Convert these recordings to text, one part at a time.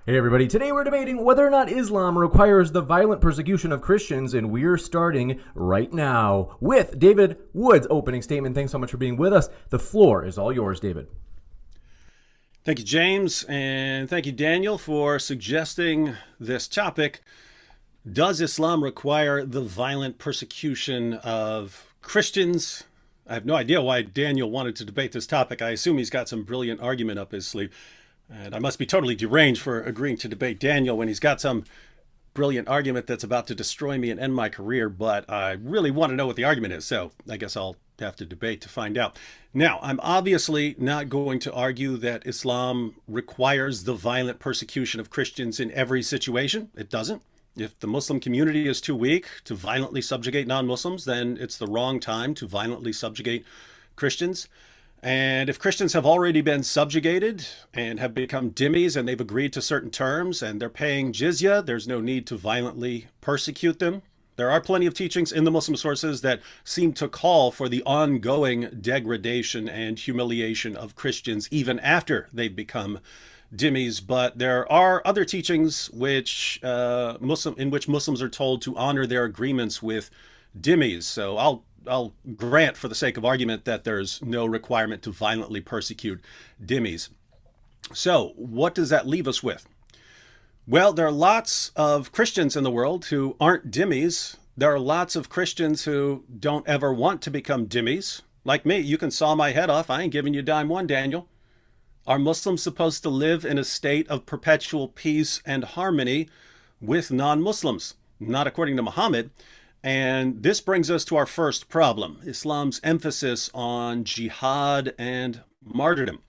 Hey everybody, today we're debating whether or not Islam requires the violent persecution of Christians, and we're starting right now with David Wood's opening statement. Thanks so much for being with us. The floor is all yours, David. Thank you, James, and thank you, Daniel, for suggesting this topic. Does Islam require the violent persecution of Christians? I have no idea why Daniel wanted to debate this topic. I assume he's got some brilliant argument up his sleeve. And I must be totally deranged for agreeing to debate Daniel when he's got some brilliant argument that's about to destroy me and end my career. But I really want to know what the argument is, so I guess I'll have to debate to find out. Now, I'm obviously not going to argue that Islam requires the violent persecution of Christians in every situation. It doesn't. If the Muslim community is too weak to violently subjugate non-Muslims, then it's the wrong time to violently subjugate Christians. And if Christians have already been subjugated and have become dhimmis and they've agreed to certain terms and they're paying jizya, there's no need to violently persecute them. There are plenty of teachings in the Muslim sources that seem to call for the ongoing degradation and humiliation of Christians even after they've become dhimmis. But there are other teachings in which Muslims are told to honor their agreements with dhimmis. So I'll grant for the sake of argument that there's no requirement to violently persecute dhimmis. So what does that leave us with? Well, there are lots of Christians in the world who aren't dhimmis. There are lots of Christians who don't ever want to become dhimmis. Like me, you can saw my head off. I ain't giving you dime one, Daniel. Are Muslims supposed to live in a state of perpetual peace and harmony with non-Muslims? Not according to Muhammad. And this brings us to our first problem, Islam's emphasis on jihad and martyrdom.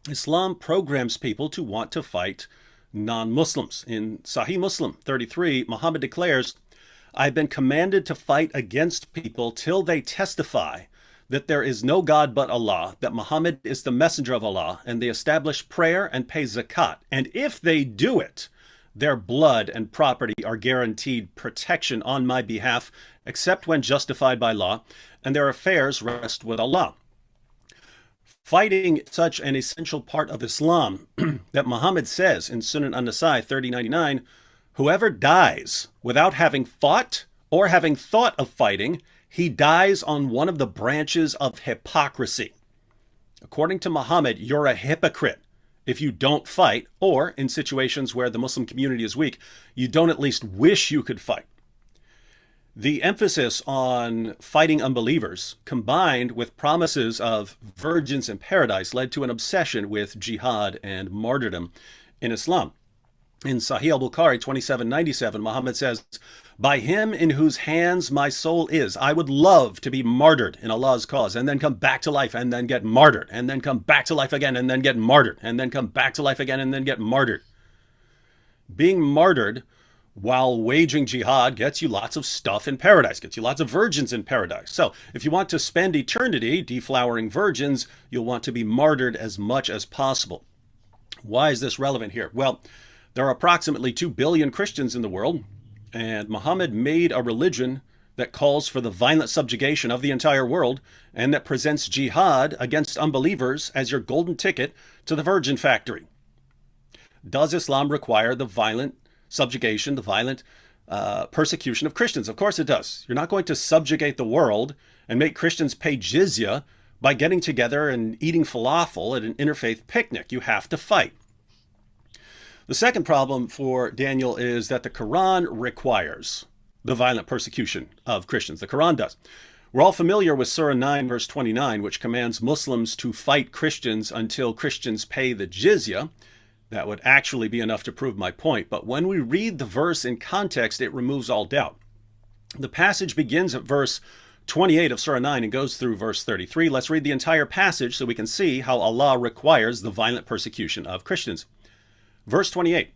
Islam programs people to want to fight non-Muslims. In Sahih Muslim 33, Muhammad declares, "I've been commanded to fight against people till they testify that there is no God but Allah, that Muhammad is the messenger of Allah, and they establish prayer and pay zakat. And if they do it, their blood and property are guaranteed protection on my behalf, except when justified by law, and their affairs rest with Allah." Fighting such an essential part of Islam that Muhammad says in Sunan an-Nasai 3099, "Whoever dies without having fought or having thought of fighting, he dies on one of the branches of hypocrisy." According to Muhammad, you're a hypocrite if you don't fight, or in situations where the Muslim community is weak, you don't at least wish you could fight. The emphasis on fighting unbelievers, combined with promises of virgins in paradise, led to an obsession with jihad and martyrdom in Islam. In Sahih al-Bukhari 2797, Muhammad says, "By him in whose hands my soul is, I would love to be martyred in Allah's cause, and then come back to life and then get martyred, and then come back to life again and then get martyred, and then come back to life again and then get martyred." Being martyred while waging jihad gets you lots of stuff in paradise, gets you lots of virgins in paradise. So if you want to spend eternity deflowering virgins, you'll want to be martyred as much as possible. Why is this relevant here? Well, there are approximately 2 billion Christians in the world, and Muhammad made a religion that calls for the violent subjugation of the entire world and that presents jihad against unbelievers as your golden ticket to the virgin factory. Does Islam require the violent subjugation, the violent persecution of Christians? Of course it does. You're not going to subjugate the world and make Christians pay jizya by getting together and eating falafel at an interfaith picnic. You have to fight. The second problem for Daniel is that the Quran requires the violent persecution of Christians. The Quran does. We're all familiar with Surah 9, verse 29, which commands Muslims to fight Christians until Christians pay the jizya. That would actually be enough to prove my point. But when we read the verse in context, it removes all doubt. The passage begins at verse 28 of Surah 9 and goes through verse 33. Let's read the entire passage so we can see how Allah requires the violent persecution of Christians. Verse 28,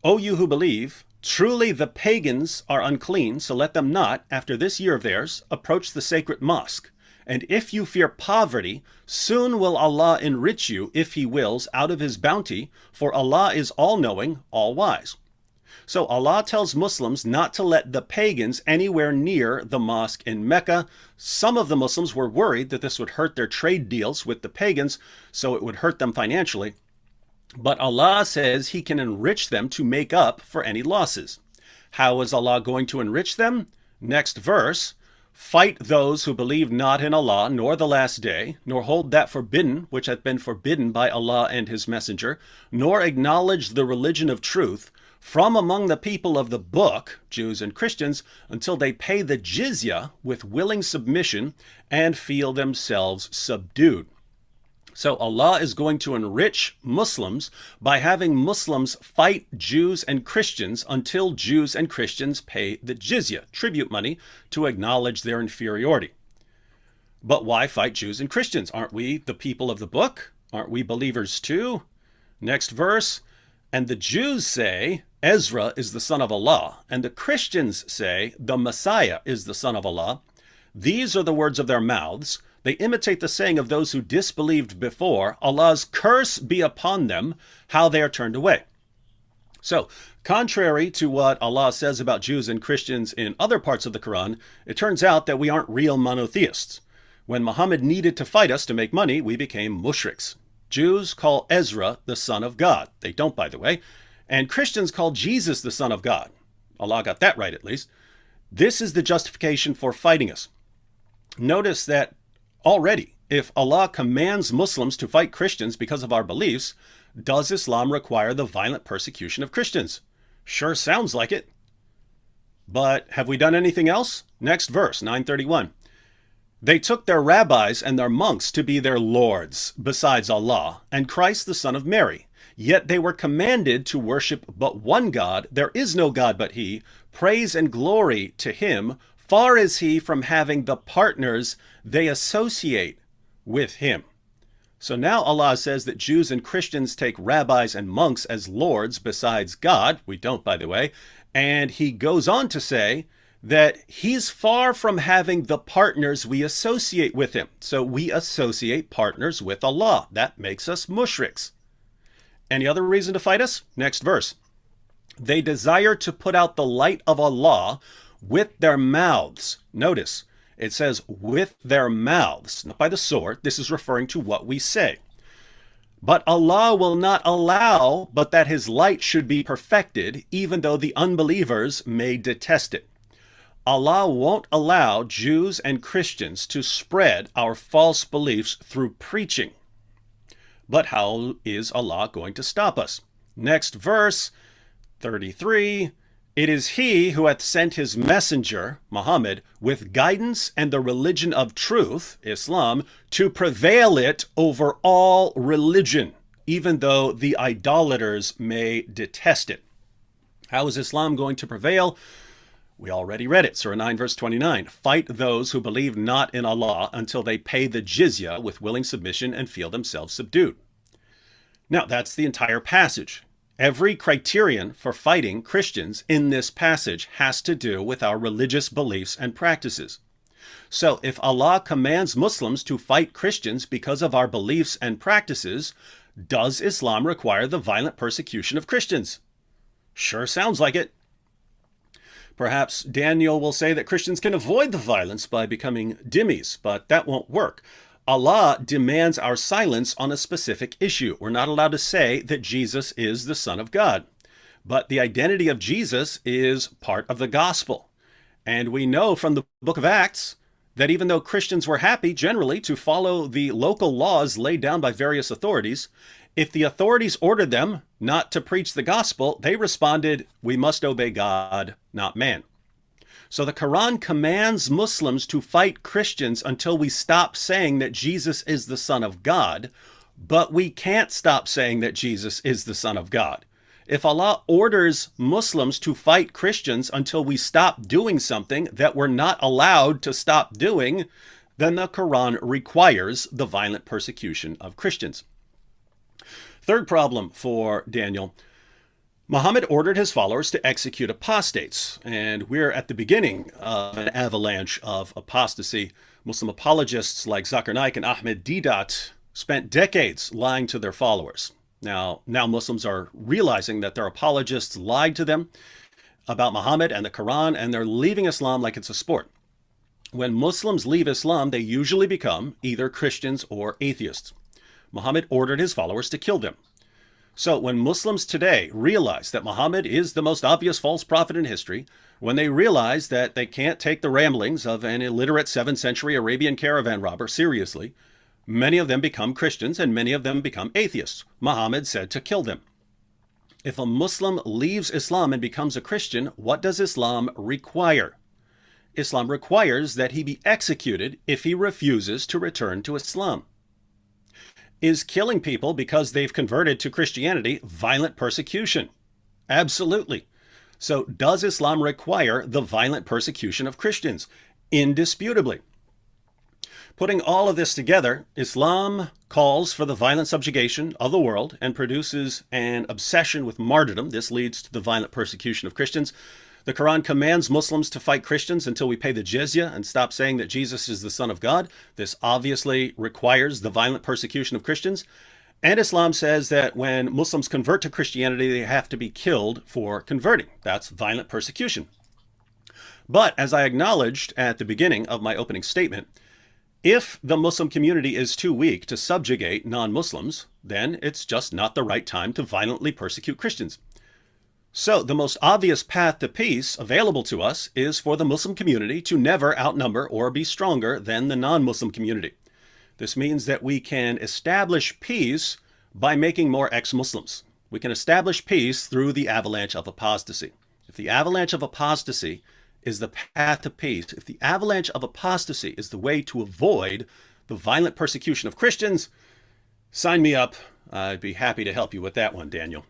"O you who believe, truly the pagans are unclean, so let them not, after this year of theirs, approach the sacred mosque. And if you fear poverty, soon will Allah enrich you, if He wills, out of His bounty, for Allah is all-knowing, all-wise." So Allah tells Muslims not to let the pagans anywhere near the mosque in Mecca. Some of the Muslims were worried that this would hurt their trade deals with the pagans, so it would hurt them financially. But Allah says he can enrich them to make up for any losses. How is Allah going to enrich them? Next verse. Fight those who believe not in Allah, nor the last day, nor hold that forbidden which hath been forbidden by Allah and his messenger, nor acknowledge the religion of truth, from among the people of the book, Jews and Christians, until they pay the jizya with willing submission and feel themselves subdued. So Allah is going to enrich Muslims by having Muslims fight Jews and Christians until Jews and Christians pay the jizya, tribute money, to acknowledge their inferiority. But why fight Jews and Christians? Aren't we the people of the book? Aren't we believers too? Next verse. And the Jews say, Ezra is the son of Allah, and the Christians say, the Messiah is the son of Allah. These are the words of their mouths. They imitate the saying of those who disbelieved before. Allah's curse be upon them, how they are turned away. So, contrary to what Allah says about Jews and Christians in other parts of the Quran, it turns out that we aren't real monotheists. When Muhammad needed to fight us to make money, we became mushriks. Jews call Ezra the son of God. They don't, by the way. And Christians call Jesus the son of God. Allah got that right, at least. This is the justification for fighting us. Notice that already, if Allah commands Muslims to fight Christians because of our beliefs, does Islam require the violent persecution of Christians? Sure sounds like it. But have we done anything else? Next verse, 931. They took their rabbis and their monks to be their lords, besides Allah, and Christ the son of Mary. Yet they were commanded to worship but one God. There is no God but he. Praise and glory to him. Far is he from having the partners they associate with him. So now Allah says that Jews and Christians take rabbis and monks as lords besides God. We don't, by the way. And he goes on to say that he's far from having the partners we associate with him. So we associate partners with Allah. That makes us mushriks. Any other reason to fight us? Next verse. They desire to put out the light of Allah with their mouths. Notice, it says with their mouths, not by the sword. This is referring to what we say. But Allah will not allow but that his light should be perfected, even though the unbelievers may detest it. Allah won't allow Jews and Christians to spread our false beliefs through preaching. But how is Allah going to stop us? Next verse, 33. It is he who hath sent his messenger, Muhammad, with guidance and the religion of truth, Islam, to prevail it over all religion, even though the idolaters may detest it. How is Islam going to prevail? We already read it, Surah 9, verse 29. Fight those who believe not in Allah until they pay the jizya with willing submission and feel themselves subdued. Now, that's the entire passage. Every criterion for fighting Christians in this passage has to do with our religious beliefs and practices. So if Allah commands Muslims to fight Christians because of our beliefs and practices, does Islam require the violent persecution of Christians? Sure sounds like it. Perhaps Daniel will say that Christians can avoid the violence by becoming dhimmis, but that won't work. Allah demands our silence on a specific issue. We're not allowed to say that Jesus is the Son of God. But the identity of Jesus is part of the gospel. And we know from the book of Acts that even though Christians were happy generally to follow the local laws laid down by various authorities, if the authorities ordered them not to preach the gospel, they responded, we must obey God, not man. So the Quran commands Muslims to fight Christians until we stop saying that Jesus is the Son of God, but we can't stop saying that Jesus is the Son of God. If Allah orders Muslims to fight Christians until we stop doing something that we're not allowed to stop doing, then the Quran requires the violent persecution of Christians. Third problem for Daniel. Muhammad ordered his followers to execute apostates, and we're at the beginning of an avalanche of apostasy. Muslim apologists like Zakir Naik and Ahmed Deedat spent decades lying to their followers. Now Muslims are realizing that their apologists lied to them about Muhammad and the Quran, and they're leaving Islam like it's a sport. When Muslims leave Islam, they usually become either Christians or atheists. Muhammad ordered his followers to kill them. So when Muslims today realize that Muhammad is the most obvious false prophet in history, when they realize that they can't take the ramblings of an illiterate 7th century Arabian caravan robber seriously, many of them become Christians and many of them become atheists. Muhammad said to kill them. If a Muslim leaves Islam and becomes a Christian, what does Islam require? Islam requires that he be executed if he refuses to return to Islam. Is killing people because they've converted to Christianity violent persecution? Absolutely. So does Islam require the violent persecution of Christians? Indisputably. Putting all of this together, Islam calls for the violent subjugation of the world and produces an obsession with martyrdom. This leads to the violent persecution of Christians. The Quran commands Muslims to fight Christians until we pay the jizya and stop saying that Jesus is the Son of God. This obviously requires the violent persecution of Christians. And Islam says that when Muslims convert to Christianity, they have to be killed for converting. That's violent persecution. But as I acknowledged at the beginning of my opening statement, if the Muslim community is too weak to subjugate non-Muslims, then it's just not the right time to violently persecute Christians. So the most obvious path to peace available to us is for the Muslim community to never outnumber or be stronger than the non-Muslim community. This means that we can establish peace by making more ex-Muslims. We can establish peace through the avalanche of apostasy. If the avalanche of apostasy is the path to peace, if the avalanche of apostasy is the way to avoid the violent persecution of Christians, sign me up. I'd be happy to help you with that one, Daniel.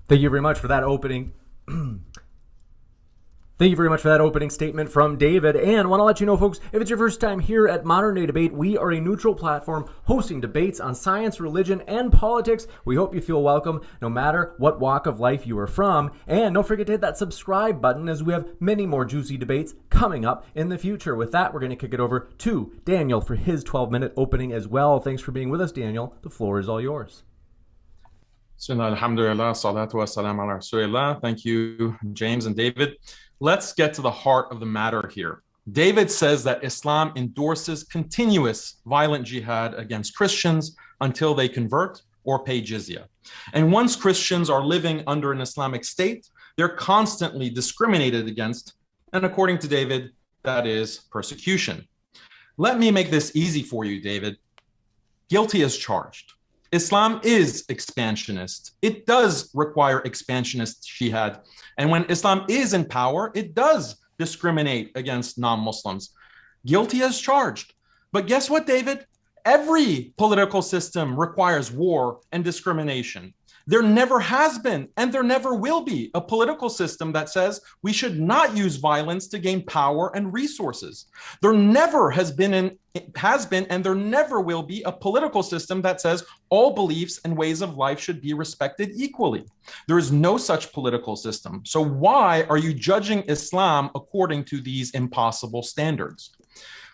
Thank you very much for that opening. Thank you very much for that opening statement from David. And want to let you know, folks, if it's your first time here at Modern Day Debate, we are a neutral platform hosting debates on science, religion, and politics. We hope you feel welcome no matter what walk of life you are from. And don't forget to hit that subscribe button as we have many more juicy debates coming up in the future. With that, we're going to kick it over to Daniel for his 12-minute opening as well. Thanks for being with us, Daniel. The floor is all yours. Alhamdulillah, salatu wassalam ala Rasulillah. Thank you, James and David. Let's get to the heart of the matter here. David says that Islam endorses continuous violent jihad against Christians until they convert or pay jizya. And once Christians are living under an Islamic state, they're constantly discriminated against. And according to David, that is persecution. Let me make this easy for you, David. Guilty as charged. Islam is expansionist. It does require expansionist jihad. And when Islam is in power, it does discriminate against non-Muslims. Guilty as charged. But guess what, David? Every political system requires war and discrimination. There never has been, and there never will be, a political system that says we should not use violence to gain power and resources. There never has been, and there never will be a political system that says all beliefs and ways of life should be respected equally. There is no such political system. So why are you judging Islam according to these impossible standards?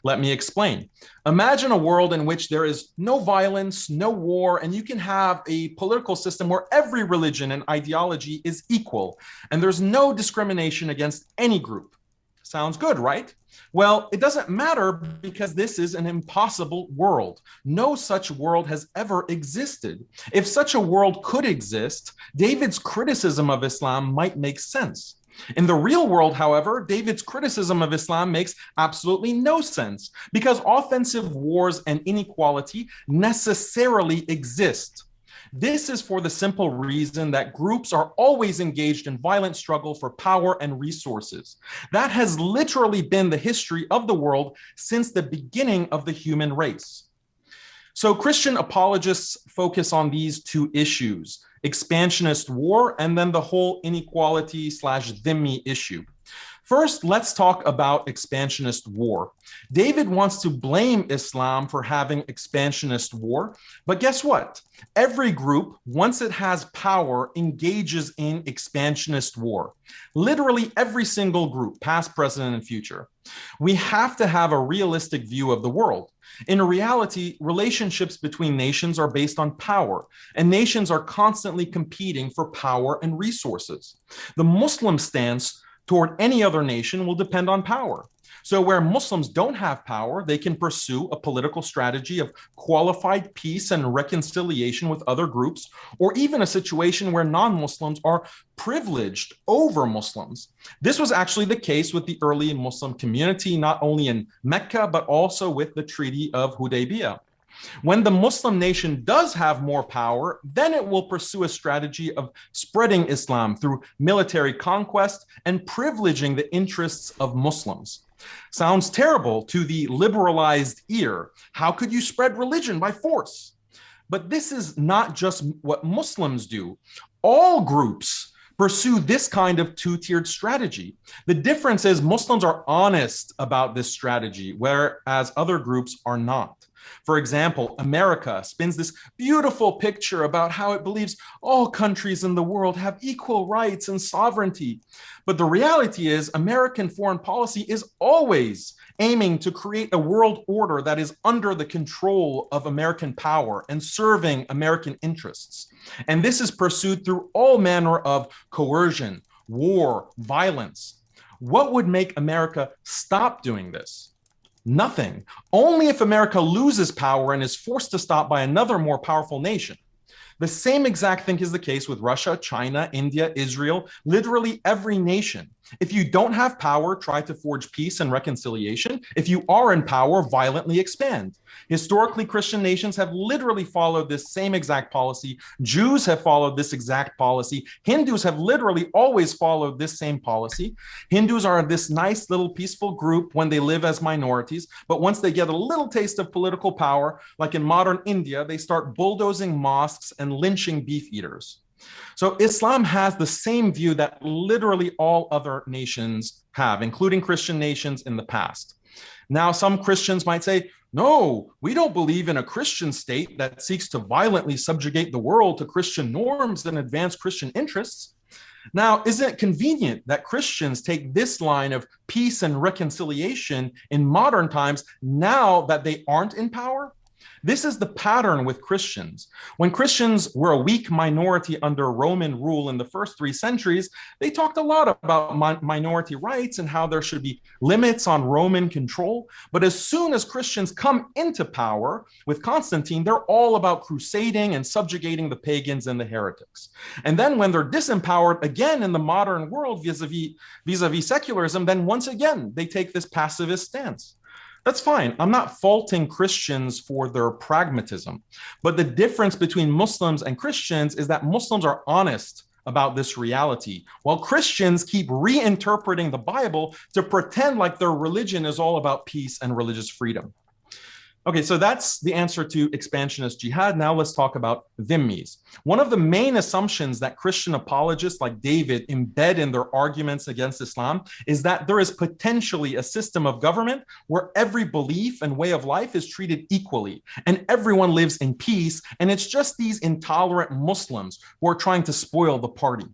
Let me explain. Imagine a world in which there is no violence, no war, and you can have a political system where every religion and ideology is equal, and there's no discrimination against any group. Sounds good, right? Well, it doesn't matter because this is an impossible world. No such world has ever existed. If such a world could exist, David's criticism of Islam might make sense. In the real world, however, David's criticism of Islam makes absolutely no sense because offensive wars and inequality necessarily exist. This is for the simple reason that groups are always engaged in violent struggle for power and resources. That has literally been the history of the world since the beginning of the human race. So Christian apologists focus on these two issues: expansionist war, and then the whole inequality / dhimmi issue. First, let's talk about expansionist war. David wants to blame Islam for having expansionist war, but guess what? Every group, once it has power, engages in expansionist war. Literally every single group, past, present, and future. We have to have a realistic view of the world. In reality, relationships between nations are based on power, and nations are constantly competing for power and resources. The Muslim stance toward any other nation will depend on power. So where Muslims don't have power, they can pursue a political strategy of qualified peace and reconciliation with other groups, or even a situation where non-Muslims are privileged over Muslims. This was actually the case with the early Muslim community, not only in Mecca, but also with the Treaty of Hudaybiyah. When the Muslim nation does have more power, then it will pursue a strategy of spreading Islam through military conquest and privileging the interests of Muslims. Sounds terrible to the liberalized ear. How could you spread religion by force? But this is not just what Muslims do. All groups pursue this kind of two-tiered strategy. The difference is Muslims are honest about this strategy, whereas other groups are not. For example, America spins this beautiful picture about how it believes all countries in the world have equal rights and sovereignty. But the reality is American foreign policy is always aiming to create a world order that is under the control of American power and serving American interests. And this is pursued through all manner of coercion, war, violence. What would make America stop doing this? Nothing. Only if America loses power and is forced to stop by another more powerful nation. The same exact thing is the case with Russia, China, India, Israel, literally every nation. If you don't have power, try to forge peace and reconciliation. If you are in power, violently expand. Historically, Christian nations have literally followed this same exact policy. Jews have followed this exact policy. Hindus have literally always followed this same policy. Hindus are this nice little peaceful group when they live as minorities, but once they get a little taste of political power, like in modern India, they start bulldozing mosques and lynching beef eaters. So Islam has the same view that literally all other nations have, including Christian nations in the past. Now, some Christians might say, no, we don't believe in a Christian state that seeks to violently subjugate the world to Christian norms and advance Christian interests. Now, isn't it convenient that Christians take this line of peace and reconciliation in modern times now that they aren't in power? This is the pattern with Christians. When Christians were a weak minority under Roman rule in the first 3 centuries, they talked a lot about minority rights and how there should be limits on Roman control. But as soon as Christians come into power with Constantine, they're all about crusading and subjugating the pagans and the heretics. And then when they're disempowered again in the modern world vis-a-vis secularism, then once again, they take this pacifist stance. That's fine. I'm not faulting Christians for their pragmatism. But the difference between Muslims and Christians is that Muslims are honest about this reality, while Christians keep reinterpreting the Bible to pretend like their religion is all about peace and religious freedom. Okay, so that's the answer to expansionist jihad. Now let's talk about dhimmis. One of the main assumptions that Christian apologists like David embed in their arguments against Islam is that there is potentially a system of government where every belief and way of life is treated equally and everyone lives in peace, and it's just these intolerant Muslims who are trying to spoil the party.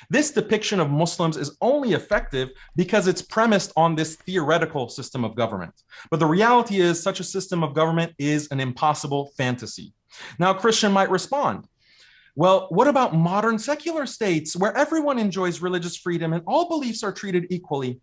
This depiction of Muslims is only effective because it's premised on this theoretical system of government. But the reality is such a system of government is an impossible fantasy. Now, a Christian might respond, well, what about modern secular states where everyone enjoys religious freedom and all beliefs are treated equally?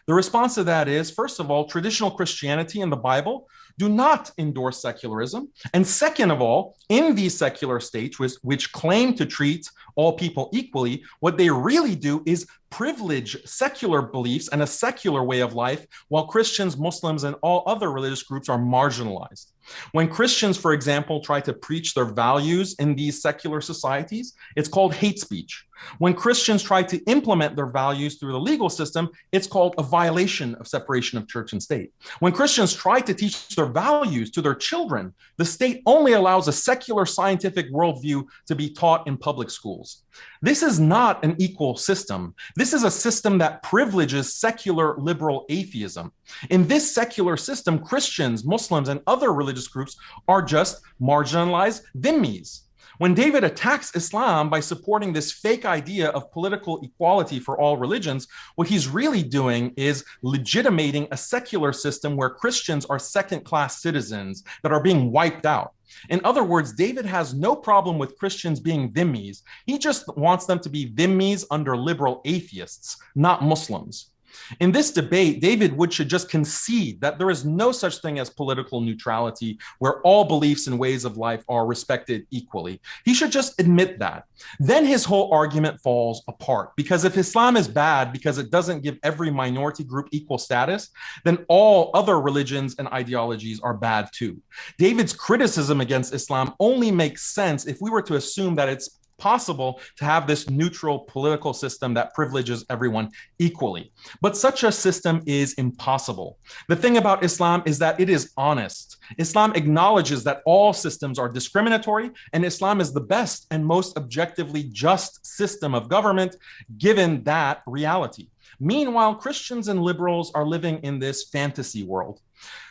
The response to that is, first of all, traditional Christianity and the Bible do not endorse secularism. And second of all, in these secular states, which claim to treat all people equally, what they really do is privilege secular beliefs and a secular way of life, while Christians, Muslims, and all other religious groups are marginalized. When Christians, for example, try to preach their values in these secular societies, it's called hate speech. When Christians try to implement their values through the legal system, it's called a violation of separation of church and state. When Christians try to teach their values to their children, the state only allows a secular scientific worldview to be taught in public schools. This is not an equal system. This is a system that privileges secular liberal atheism. In this secular system, Christians, Muslims, and other religious groups are just marginalized dhimmis. When David attacks Islam by supporting this fake idea of political equality for all religions, what he's really doing is legitimating a secular system where Christians are second-class citizens that are being wiped out. In other words, David has no problem with Christians being dhimmis. He just wants them to be dhimmis under liberal atheists, not Muslims. In this debate, David Wood should just concede that there is no such thing as political neutrality where all beliefs and ways of life are respected equally. He should just admit that. Then his whole argument falls apart, because if Islam is bad because it doesn't give every minority group equal status, then all other religions and ideologies are bad too. David's criticism against Islam only makes sense if we were to assume that it's possible to have this neutral political system that privileges everyone equally. But such a system is impossible. The thing about Islam is that it is honest. Islam acknowledges that all systems are discriminatory, and Islam is the best and most objectively just system of government, given that reality. Meanwhile, Christians and liberals are living in this fantasy world.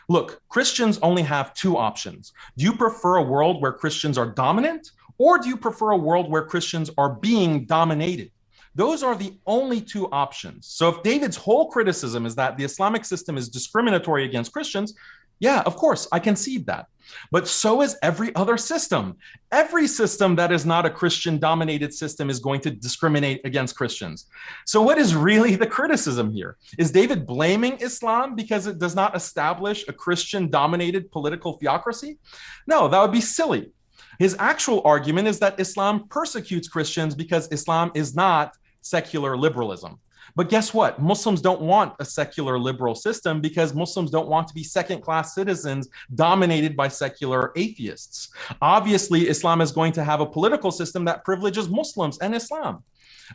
Look, Christians only have two options. Do you prefer a world where Christians are dominant? Or do you prefer a world where Christians are being dominated? Those are the only two options. So if David's whole criticism is that the Islamic system is discriminatory against Christians, yeah, of course, I concede that. But so is every other system. Every system that is not a Christian-dominated system is going to discriminate against Christians. So what is really the criticism here? Is David blaming Islam because it does not establish a Christian-dominated political theocracy? No, that would be silly. His actual argument is that Islam persecutes Christians because Islam is not secular liberalism. But guess what? Muslims don't want a secular liberal system because Muslims don't want to be second-class citizens dominated by secular atheists. Obviously, Islam is going to have a political system that privileges Muslims and Islam.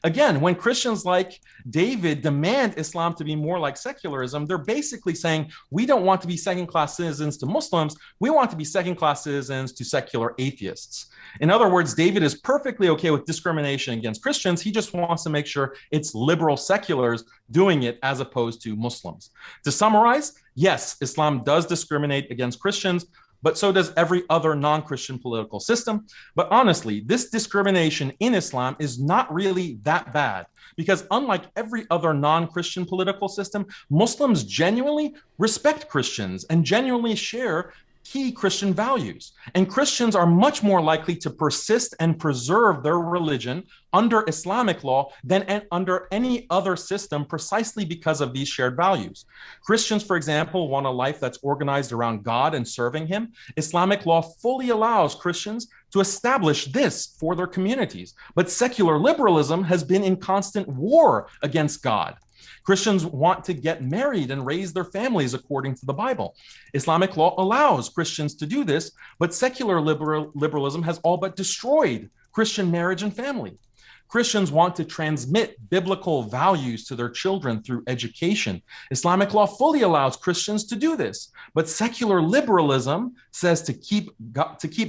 Again, when Christians like David demand Islam to be more like secularism, they're basically saying, we don't want to be second-class citizens to Muslims, we want to be second-class citizens to secular atheists. In other words, David is perfectly okay with discrimination against Christians. He just wants to make sure it's liberal seculars doing it as opposed to Muslims. To summarize, yes, Islam does discriminate against Christians, but so does every other non-Christian political system. But honestly, this discrimination in Islam is not really that bad, because unlike every other non-Christian political system, Muslims genuinely respect Christians and genuinely share key Christian values. And Christians are much more likely to persist and preserve their religion under Islamic law than under any other system, precisely because of these shared values. Christians, for example, want a life that's organized around God and serving Him. Islamic law fully allows Christians to establish this for their communities. But secular liberalism has been in constant war against God. Christians want to get married and raise their families according to the Bible. Islamic law allows Christians to do this, but secular liberalism has all but destroyed Christian marriage and family. Christians want to transmit biblical values to their children through education. Islamic law fully allows Christians to do this, but secular liberalism says to keep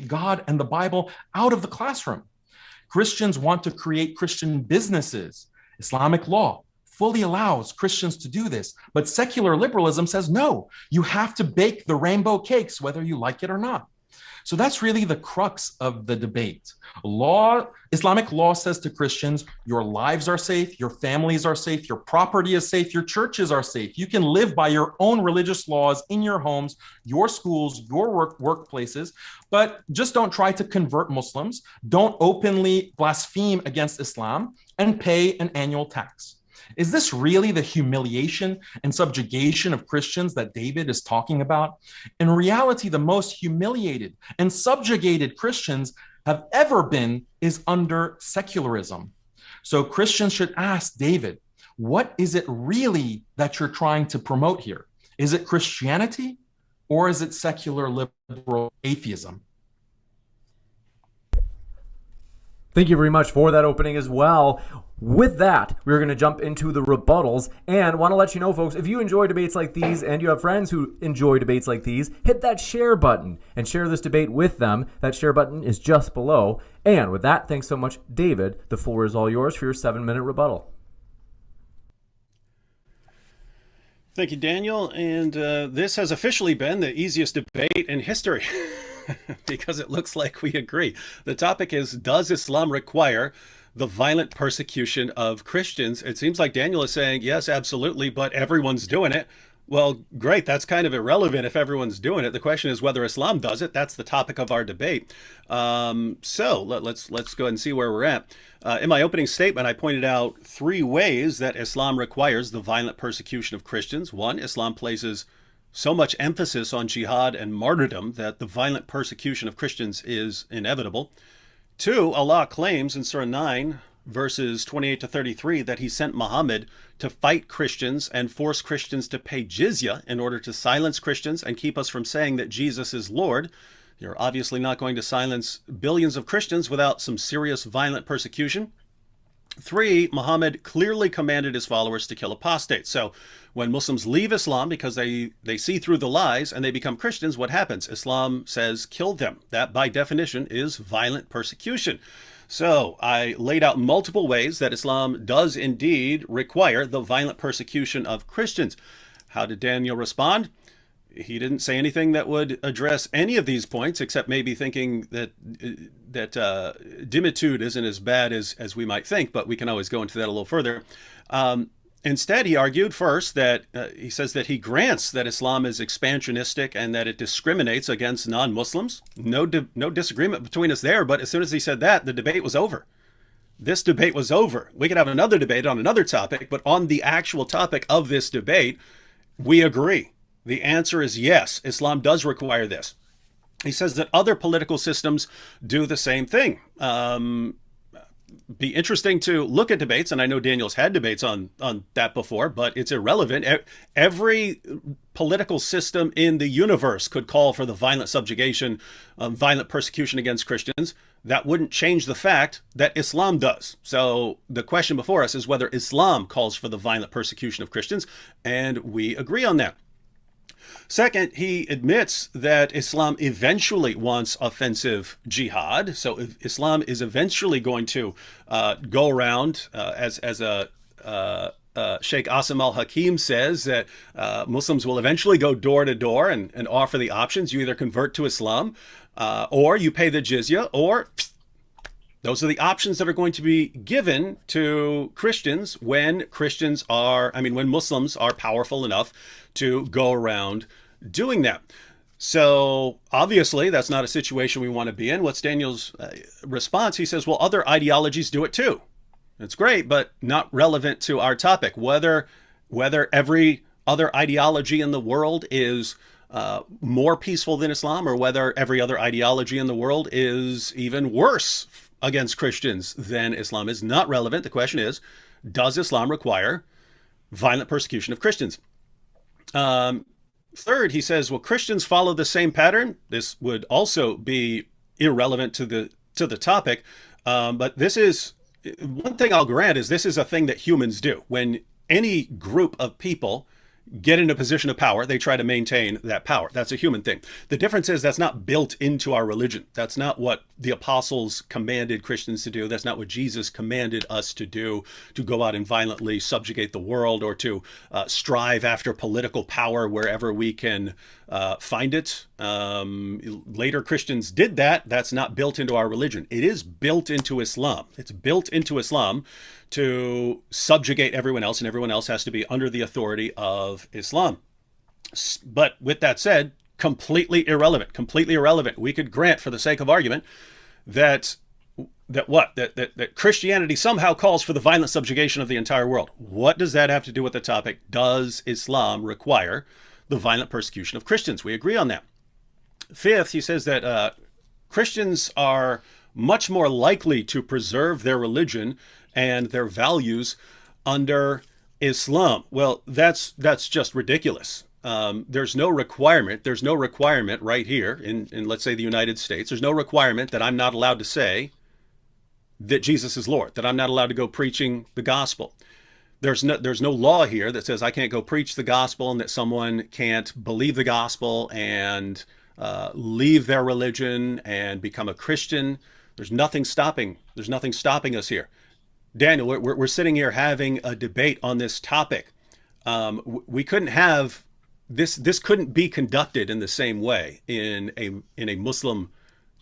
God and the Bible out of the classroom. Christians want to create Christian businesses. Islamic law fully allows Christians to do this, but secular liberalism says, no, you have to bake the rainbow cakes whether you like it or not. So that's really the crux of the debate. Islamic law says to Christians, your lives are safe, your families are safe, your property is safe, your churches are safe. You can live by your own religious laws in your homes, your schools, your workplaces, but just don't try to convert Muslims, don't openly blaspheme against Islam, and pay an annual tax. Is this really the humiliation and subjugation of Christians that David is talking about? In reality, the most humiliated and subjugated Christians have ever been is under secularism. So Christians should ask David, what is it really that you're trying to promote here? Is it Christianity or is it secular liberal atheism? Thank you very much for that opening as well. With that, we're going to jump into the rebuttals, and want to let you know, folks, if you enjoy debates like these and you have friends who enjoy debates like these, hit that share button and share this debate with them. That share button is just below. And with that, thanks so much, David. The floor is all yours for your 7-minute rebuttal. Thank you, Daniel. And this has officially been the easiest debate in history. because it looks like we agree. The topic is, does Islam require the violent persecution of Christians? It seems like Daniel is saying, yes, absolutely, but everyone's doing it. Well, great. That's kind of irrelevant if everyone's doing it. The question is whether Islam does it. That's the topic of our debate. Let's go ahead and see where we're at. In my opening statement, I pointed out 3 ways that Islam requires the violent persecution of Christians. 1, Islam places so much emphasis on jihad and martyrdom that the violent persecution of Christians is inevitable. 2, Allah claims in Surah 9, verses 28 to 33, that he sent Muhammad to fight Christians and force Christians to pay jizya in order to silence Christians and keep us from saying that Jesus is Lord. You're obviously not going to silence billions of Christians without some serious violent persecution. 3, Muhammad clearly commanded his followers to kill apostates. So when Muslims leave Islam because they see through the lies and they become Christians, what happens? Islam says kill them. That by definition is violent persecution. So I laid out multiple ways that Islam does indeed require the violent persecution of Christians. How did Daniel respond? He didn't say anything that would address any of these points, except maybe thinking that dimitude isn't as bad as we might think, but we can always go into that a little further. Instead, he argued first that he says that he grants that Islam is expansionistic and that it discriminates against non-Muslims. No disagreement between us there, but as soon as he said that, the debate was over. This debate was over. We could have another debate on another topic, but on the actual topic of this debate, we agree. The answer is yes, Islam does require this. He says that other political systems do the same thing. Be interesting to look at debates, and I know Daniel's had debates on that before, but it's irrelevant. Every political system in the universe could call for the violent subjugation, violent persecution against Christians. That wouldn't change the fact that Islam does. So the question before us is whether Islam calls for the violent persecution of Christians, and we agree on that. Second, he admits that Islam eventually wants offensive jihad. So Islam is eventually going to go around, as Sheikh Asim al-Hakim says, that Muslims will eventually go door to door and offer the options. You either convert to Islam or you pay the jizya, or those are the options that are going to be given to Christians when Muslims are powerful enough to go around doing that. So obviously that's not a situation we want to be in. What's Daniel's response? He says, well, other ideologies do it too. It's great, but not relevant to our topic. Whether every other ideology in the world is more peaceful than Islam, or whether every other ideology in the world is even worse against Christians than Islam, is not relevant. The question is, does Islam require violent persecution of Christians? Third, he says, well, Christians follow the same pattern. This would also be irrelevant to the topic. But this is one thing I'll grant, is this is a thing that humans do. When any group of people get in a position of power, they try to maintain that power. That's a human thing. The difference is that's not built into our religion. That's not what the apostles commanded Christians to do. That's not what Jesus commanded us to do, to go out and violently subjugate the world, or to strive after political power wherever we can find it. Later Christians did that. That's not built into our religion. It is built into Islam. It's built into Islam to subjugate everyone else, and everyone else has to be under the authority of Islam. But with that said, completely irrelevant. We could grant, for the sake of argument, that Christianity somehow calls for the violent subjugation of the entire world. What does that have to do with the topic? Does Islam require the violent persecution of Christians? We agree on that. Fifth, he says that Christians are much more likely to preserve their religion and their values under Islam. Well, that's just ridiculous. There's no requirement right here in let's say the United States. There's no requirement that I'm not allowed to say that Jesus is Lord, that I'm not allowed to go preaching the gospel. There's no law here that says I can't go preach the gospel, and that someone can't believe the gospel and leave their religion and become a Christian. There's nothing stopping us here. Daniel, we're sitting here having a debate on this topic. We couldn't have this couldn't be conducted in the same way in a Muslim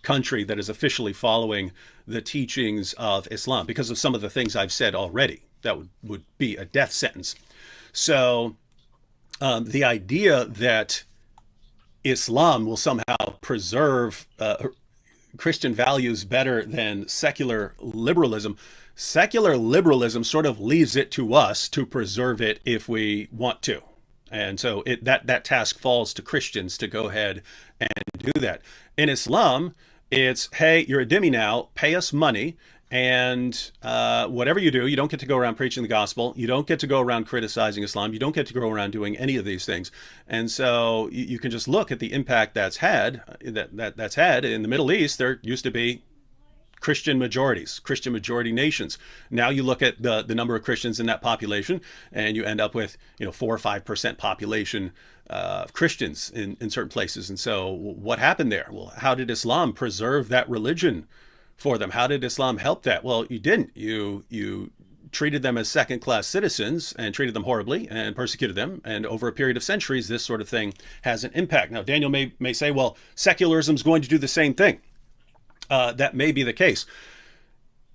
country that is officially following the teachings of Islam, because of some of the things I've said already. That would be a death sentence. So the idea that Islam will somehow preserve Christian values better than secular liberalism sort of leaves it to us to preserve it if we want to. And so that task falls to Christians to go ahead and do that. In Islam, it's, hey, you're a dhimmi now, pay us money, and whatever you do, you don't get to go around preaching the gospel. You don't get to go around criticizing Islam. You don't get to go around doing any of these things. And so you can just look at the impact that's had in the Middle East. There used to be Christian majority nations. Now you look at the number of Christians in that population, and you end up with 4 or 5% population of Christians in certain places. And so what happened there? Well, how did Islam preserve that religion for them? How did Islam help that? Well, you didn't. You treated them as second-class citizens and treated them horribly and persecuted them. And over a period of centuries, this sort of thing has an impact. Now, Daniel may say, well, secularism is going to do the same thing. That may be the case.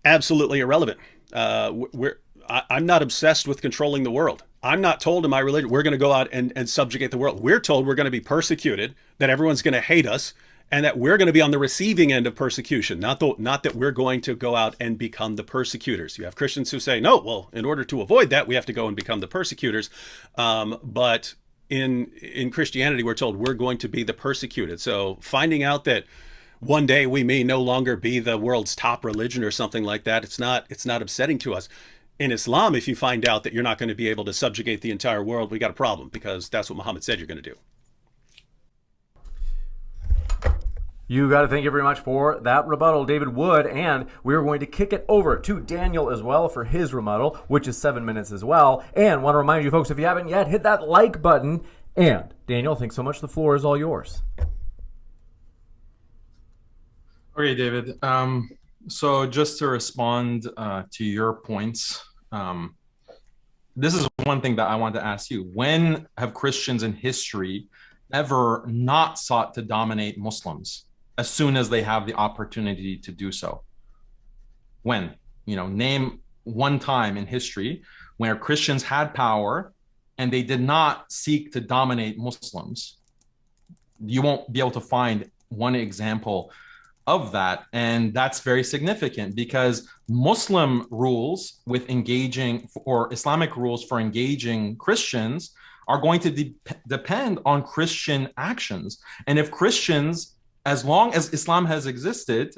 Absolutely irrelevant. I'm not obsessed with controlling the world. I'm not told in my religion we're going to go out and subjugate the world. We're told we're going to be persecuted, that everyone's going to hate us, and that we're going to be on the receiving end of persecution, not that we're going to go out and become the persecutors. You have Christians who say, no, well, in order to avoid that, we have to go and become the persecutors. But in Christianity, we're told we're going to be the persecuted. So finding out that one day we may no longer be the world's top religion or something like that, it's not upsetting to us. In Islam, if you find out that you're not going to be able to subjugate the entire world, we got a problem, because that's what Muhammad said you're going to do. You got to thank you very much for that rebuttal, David Wood. And we're going to kick it over to Daniel as well for his rebuttal, which is 7 minutes as well. And want to remind you folks, if you haven't yet, hit that like button. And Daniel, thanks so much. The floor is all yours. Okay, David. So just to respond to your points, this is one thing that I want to ask you. When have Christians in history ever not sought to dominate Muslims as soon as they have the opportunity to do so? When? Name one time in history where Christians had power and they did not seek to dominate Muslims. You won't be able to find one example of that. And that's very significant, because Muslim rules with engaging, or Islamic rules for engaging Christians, are going to depend on Christian actions. And if Christians, as long as Islam has existed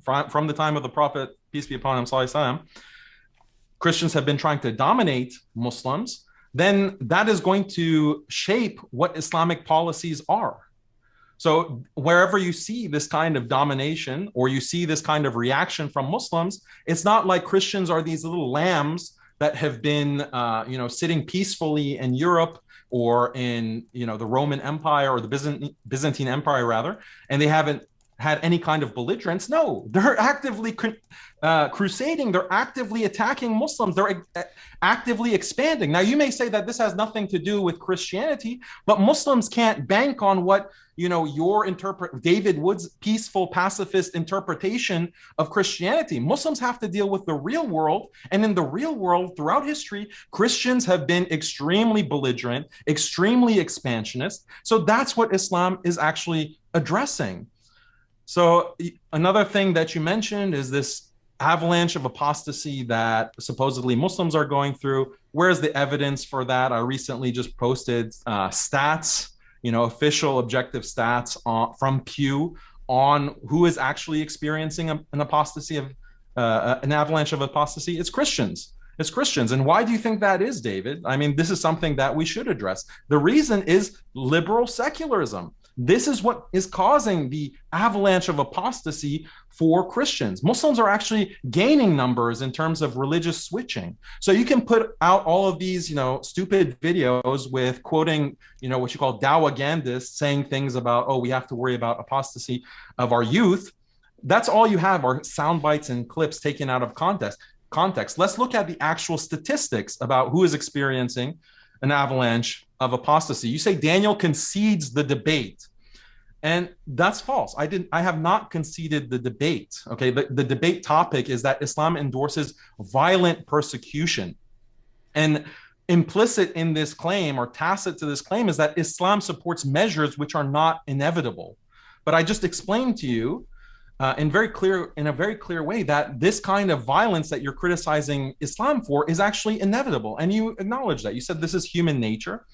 from the time of the Prophet, peace be upon him, sallallahu alaihi wasallam, Christians have been trying to dominate Muslims, then that is going to shape what Islamic policies are. So wherever you see this kind of domination, or you see this kind of reaction from Muslims, it's not like Christians are these little lambs that have been, sitting peacefully in Europe or in, the Roman Empire, or the Byzantine Empire rather, and they haven't had any kind of belligerence. No, they're actively crusading. They're actively attacking Muslims. They're actively expanding. Now, you may say that this has nothing to do with Christianity, but Muslims can't bank on what, your David Wood's peaceful pacifist interpretation of Christianity. Muslims have to deal with the real world. And in the real world, throughout history, Christians have been extremely belligerent, extremely expansionist. So that's what Islam is actually addressing. So another thing that you mentioned is this avalanche of apostasy that supposedly Muslims are going through. Where's the evidence for that? I recently just posted stats, official objective stats from Pew on who is actually experiencing an apostasy of an avalanche of apostasy. It's Christians. It's Christians. And why do you think that is, David? I mean, this is something that we should address. The reason is liberal secularism. This is what is causing the avalanche of apostasy for Christians. Muslims are actually gaining numbers in terms of religious switching. So you can put out all of these, stupid videos with quoting, what you call Dawagandists, saying things about, we have to worry about apostasy of our youth. That's all you have are sound bites and clips taken out of context. Let's look at the actual statistics about who is experiencing an avalanche of apostasy. You say Daniel concedes the debate. And that's false. I have not conceded the debate. Okay. The debate topic is that Islam endorses violent persecution. And implicit in this claim, or tacit to this claim, is that Islam supports measures which are not inevitable. But I just explained to you in a very clear way that this kind of violence that you're criticizing Islam for is actually inevitable. And you acknowledge that. You said this is human nature.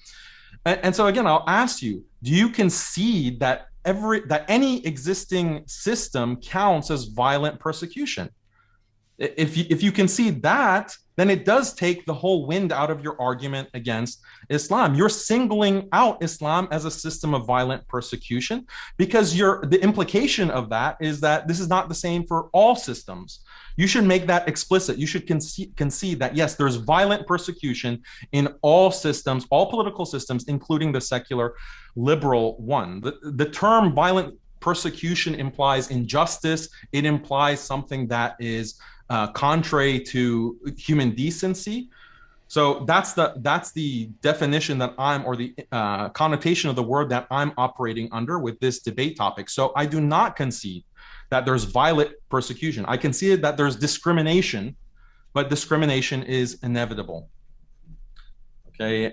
And so again, I'll ask you, do you concede that any existing system counts as violent persecution? If you concede that, then it does take the whole wind out of your argument against Islam. You're singling out Islam as a system of violent persecution, because the implication of that is that this is not the same for all systems. You should make that explicit. You should concede that, yes, there's violent persecution in all systems, all political systems, including the secular liberal one. The term violent persecution implies injustice. It implies something that is contrary to human decency. So that's the definition that or the connotation of the word that I'm operating under with this debate topic. So I do not concede that there's violent persecution. I concede that there's discrimination, but discrimination is inevitable. Okay.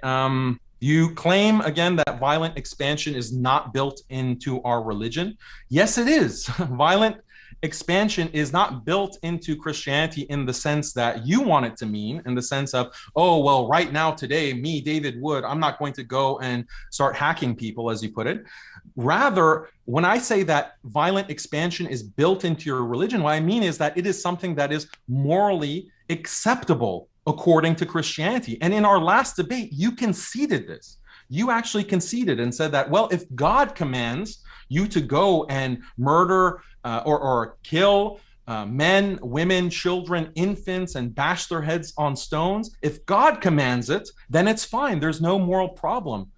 You claim again that violent expansion is not built into our religion. Yes, it is. Violent expansion is not built into Christianity in the sense that you want it to mean, in the sense of, oh, well, right now, today, me, David Wood, I'm not going to go and start hacking people, as you put it. Rather, when I say that violent expansion is built into your religion, what I mean is that it is something that is morally acceptable according to Christianity. And in our last debate, you conceded this. You actually conceded and said that, well, if God commands you to go and murder or kill men, women, children, infants, and bash their heads on stones, if God commands it, then it's fine. There's no moral problem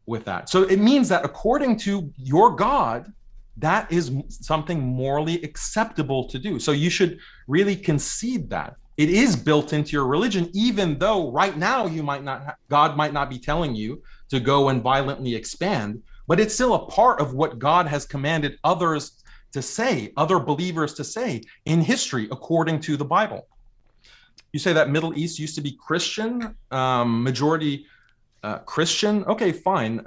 with that. So it means that according to your God, that is something morally acceptable to do. So you should really concede that. It is built into your religion, even though right now God might not be telling you to go and violently expand, but it's still a part of what God has commanded others to say, other believers to say in history, according to the Bible. You say that Middle East used to be Christian, majority Christian. Okay, fine.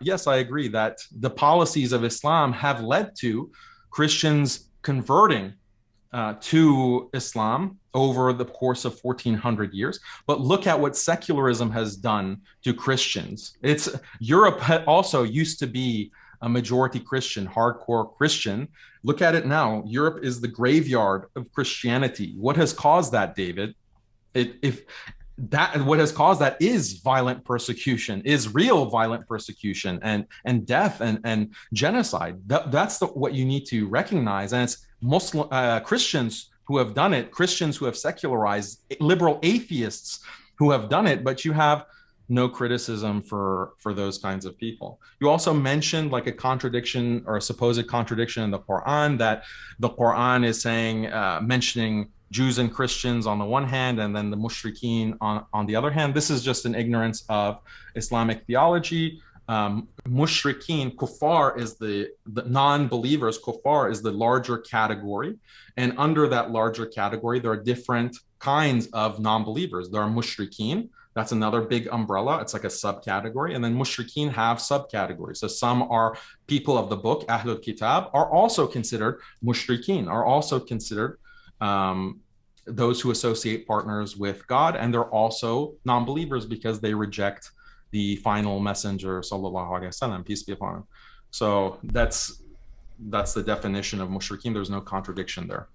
Yes, I agree that the policies of Islam have led to Christians converting to Islam over the course of 1400 years. But look at what secularism has done to Christians. Europe also used to be a majority Christian, hardcore Christian. Look at it now. Europe is the graveyard of Christianity. What has caused that, David? What has caused that is violent persecution, is real violent persecution and death and genocide. That's what you need to recognize. And it's Muslim Christians who have done it, Christians who have secularized, liberal atheists who have done it, but you have no criticism for those kinds of people. You also mentioned like a contradiction or a supposed contradiction in the Quran, that the Quran is saying, mentioning Jews and Christians on the one hand, and then the mushrikeen on the other hand. This is just an ignorance of Islamic theology. Mushrikeen, kuffar, is the non-believers. Kuffar is the larger category. And under that larger category, there are different kinds of non-believers. There are mushrikeen. That's another big umbrella. It's like a subcategory. And then mushrikeen have subcategories. So some are people of the book, Ahlul Kitab, are also considered mushrikeen, are also considered those who associate partners with God. And they're also non-believers because they reject the final messenger, sallallahu alaihi wasallam, peace be upon him. So that's the definition of mushrikeen. There's no contradiction there.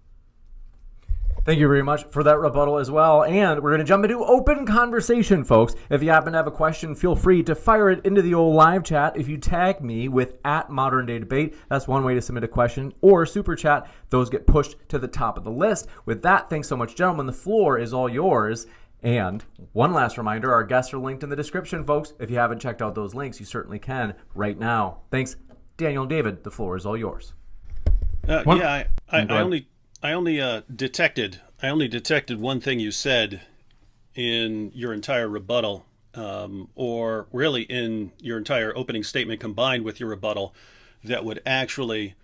Thank you very much for that rebuttal as well. And we're going to jump into open conversation, folks. If you happen to have a question, feel free to fire it into the old live chat. If you tag me with @ModernDayDebate, that's one way to submit a question, or super chat. Those get pushed to the top of the list. With that, thanks so much, gentlemen. The floor is all yours. And one last reminder, our guests are linked in the description, folks. If you haven't checked out those links, you certainly can right now. Thanks, Daniel and David. The floor is all yours. I only detected one thing you said in your entire rebuttal. or really in your entire opening statement combined with your rebuttal, that would actually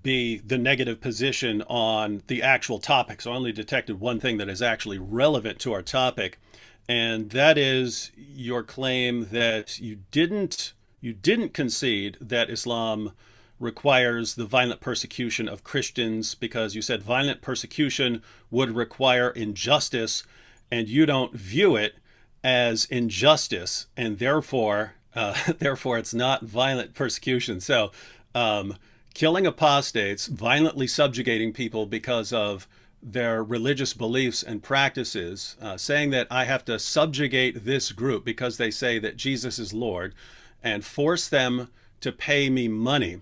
be the negative position on the actual topic. So I only detected one thing that is actually relevant to our topic, and that is your claim that you didn't concede that Islam requires the violent persecution of Christians, because you said violent persecution would require injustice, and you don't view it as injustice, and therefore it's not violent persecution. So killing apostates, violently subjugating people because of their religious beliefs and practices, saying that I have to subjugate this group because they say that Jesus is Lord, and force them to pay me money,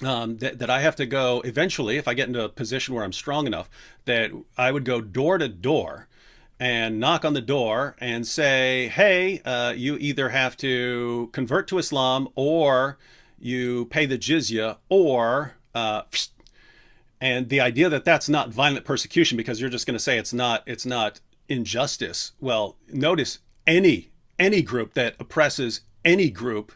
that I have to go eventually, if I get into a position where I'm strong enough, that I would go door to door and knock on the door and say, hey, you either have to convert to Islam, or you pay the jizya, or and the idea that that's not violent persecution because you're just going to say it's not injustice. Well, notice any group that oppresses any group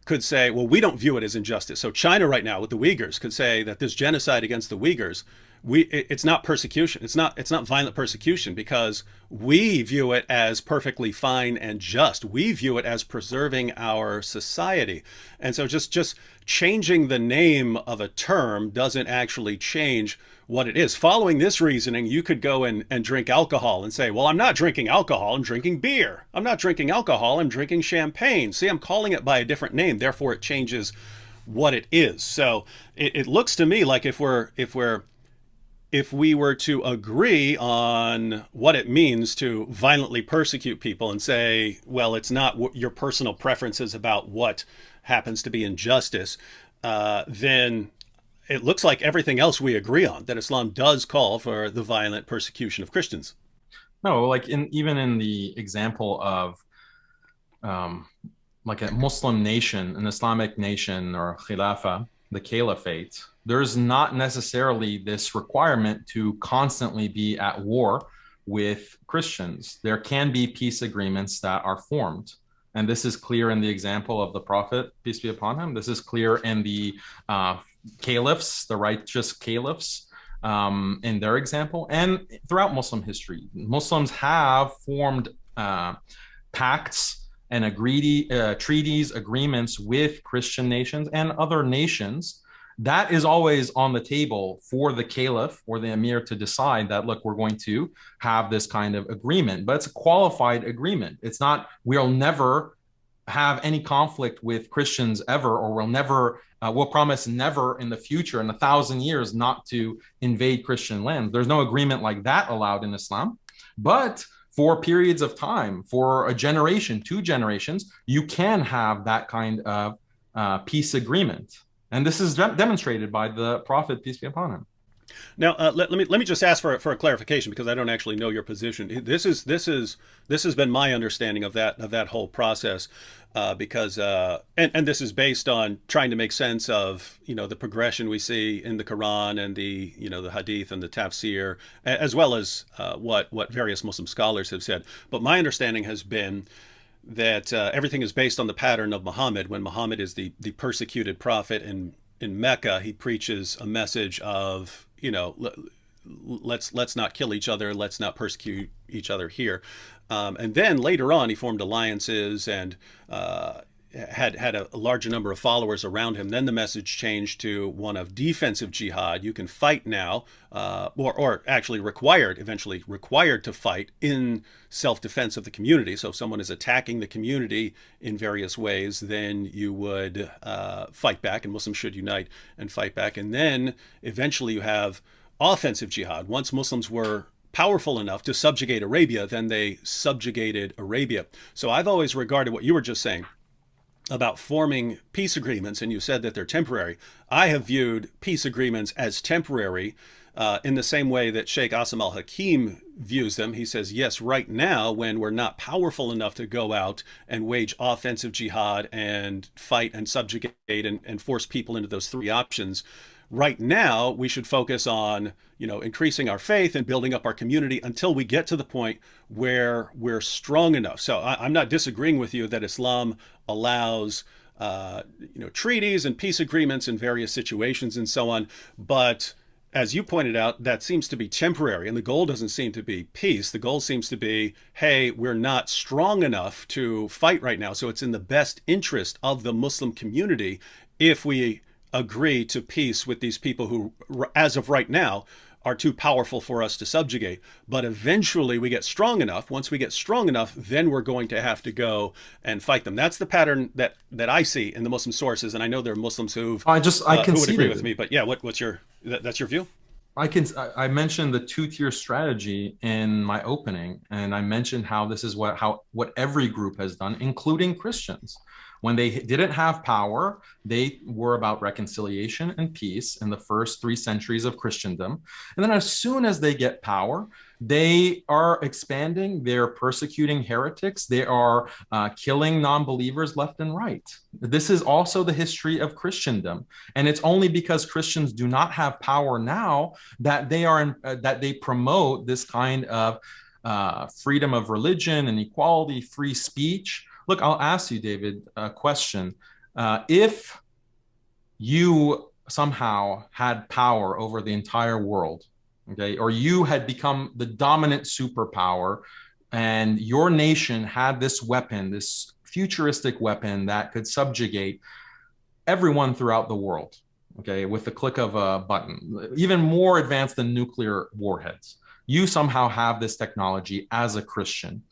could say, well, we don't view it as injustice. So China right now with the Uyghurs could say that this genocide against the Uyghurs, it's not persecution. It's not violent persecution because we view it as perfectly fine and just. We view it as preserving our society. And so just changing the name of a term doesn't actually change what it is. Following this reasoning, you could go and drink alcohol and say, well, I'm not drinking alcohol, I'm drinking beer. I'm not drinking alcohol, I'm drinking champagne. See, I'm calling it by a different name, therefore it changes what it is. So it looks to me like if we were to agree on what it means to violently persecute people and say, well, it's not your personal preferences about what happens to be injustice, then it looks like everything else we agree on, that Islam does call for the violent persecution of Christians. No, like even in the example of like a Muslim nation, an Islamic nation, or Khilafah, the Caliphate, there's not necessarily this requirement to constantly be at war with Christians. There can be peace agreements that are formed. And this is clear in the example of the Prophet, peace be upon him. This is clear in the caliphs, the righteous caliphs, in their example. And throughout Muslim history, Muslims have formed pacts and treaties, agreements with Christian nations and other nations. That is always on the table for the caliph or the emir to decide that, look, we're going to have this kind of agreement, but it's a qualified agreement. It's not, we'll never have any conflict with Christians ever, or we'll promise never in the future, in 1,000 years, not to invade Christian land. There's no agreement like that allowed in Islam. But for periods of time, for a generation, 2 generations, you can have that kind of peace agreement. And this is demonstrated by the Prophet, peace be upon him. Now, let me just ask for a clarification, because I don't actually know your position. This has been my understanding of that whole process, because and this is based on trying to make sense of the progression we see in the Quran and the Hadith and the Tafsir, as well as what various Muslim scholars have said. But my understanding has been that everything is based on the pattern of Muhammad. When Muhammad is the persecuted prophet in Mecca, he preaches a message of, let's not kill each other, let's not persecute each other here. And then later on, he formed alliances and had a larger number of followers around him. Then the message changed to one of defensive jihad. You can fight now, or actually eventually required to fight in self-defense of the community. So if someone is attacking the community in various ways, then you would fight back, and Muslims should unite and fight back. And then eventually you have offensive jihad. Once Muslims were powerful enough to subjugate Arabia, then they subjugated Arabia. So I've always regarded what you were just saying about forming peace agreements, and you said that they're temporary. I have viewed peace agreements as temporary, in the same way that Sheikh Asim al-Hakim views them. He says, yes, right now, when we're not powerful enough to go out and wage offensive jihad and fight and subjugate and force people into those 3 options, right now we should focus on, increasing our faith and building up our community until we get to the point where we're strong enough. So I'm not disagreeing with you that Islam allows treaties and peace agreements in various situations and so on, but as you pointed out, that seems to be temporary, and the goal doesn't seem to be peace. The goal seems to be, hey, we're not strong enough to fight right now, so it's in the best interest of the Muslim community if we agree to peace with these people who, as of right now, are too powerful for us to subjugate. But eventually we get strong enough. Once we get strong enough, then we're going to have to go and fight them. That's the pattern that I see in the Muslim sources. And I know there are Muslims who would agree with me. But yeah, what's that's your view? I mentioned the two-tier strategy in my opening, and I mentioned how this is what every group has done, including Christians. When they didn't have power, they were about reconciliation and peace in the first 3 centuries of Christendom. And then as soon as they get power, they are expanding, they're persecuting heretics, they are killing non-believers left and right. This is also the history of Christendom. And it's only because Christians do not have power now that they promote this kind of freedom of religion and equality, free speech. Look, I'll ask you, David, a question. If you somehow had power over the entire world, okay, or you had become the dominant superpower, and your nation had this weapon, this futuristic weapon that could subjugate everyone throughout the world, okay, with the click of a button, even more advanced than nuclear warheads. You somehow have this technology as a Christian.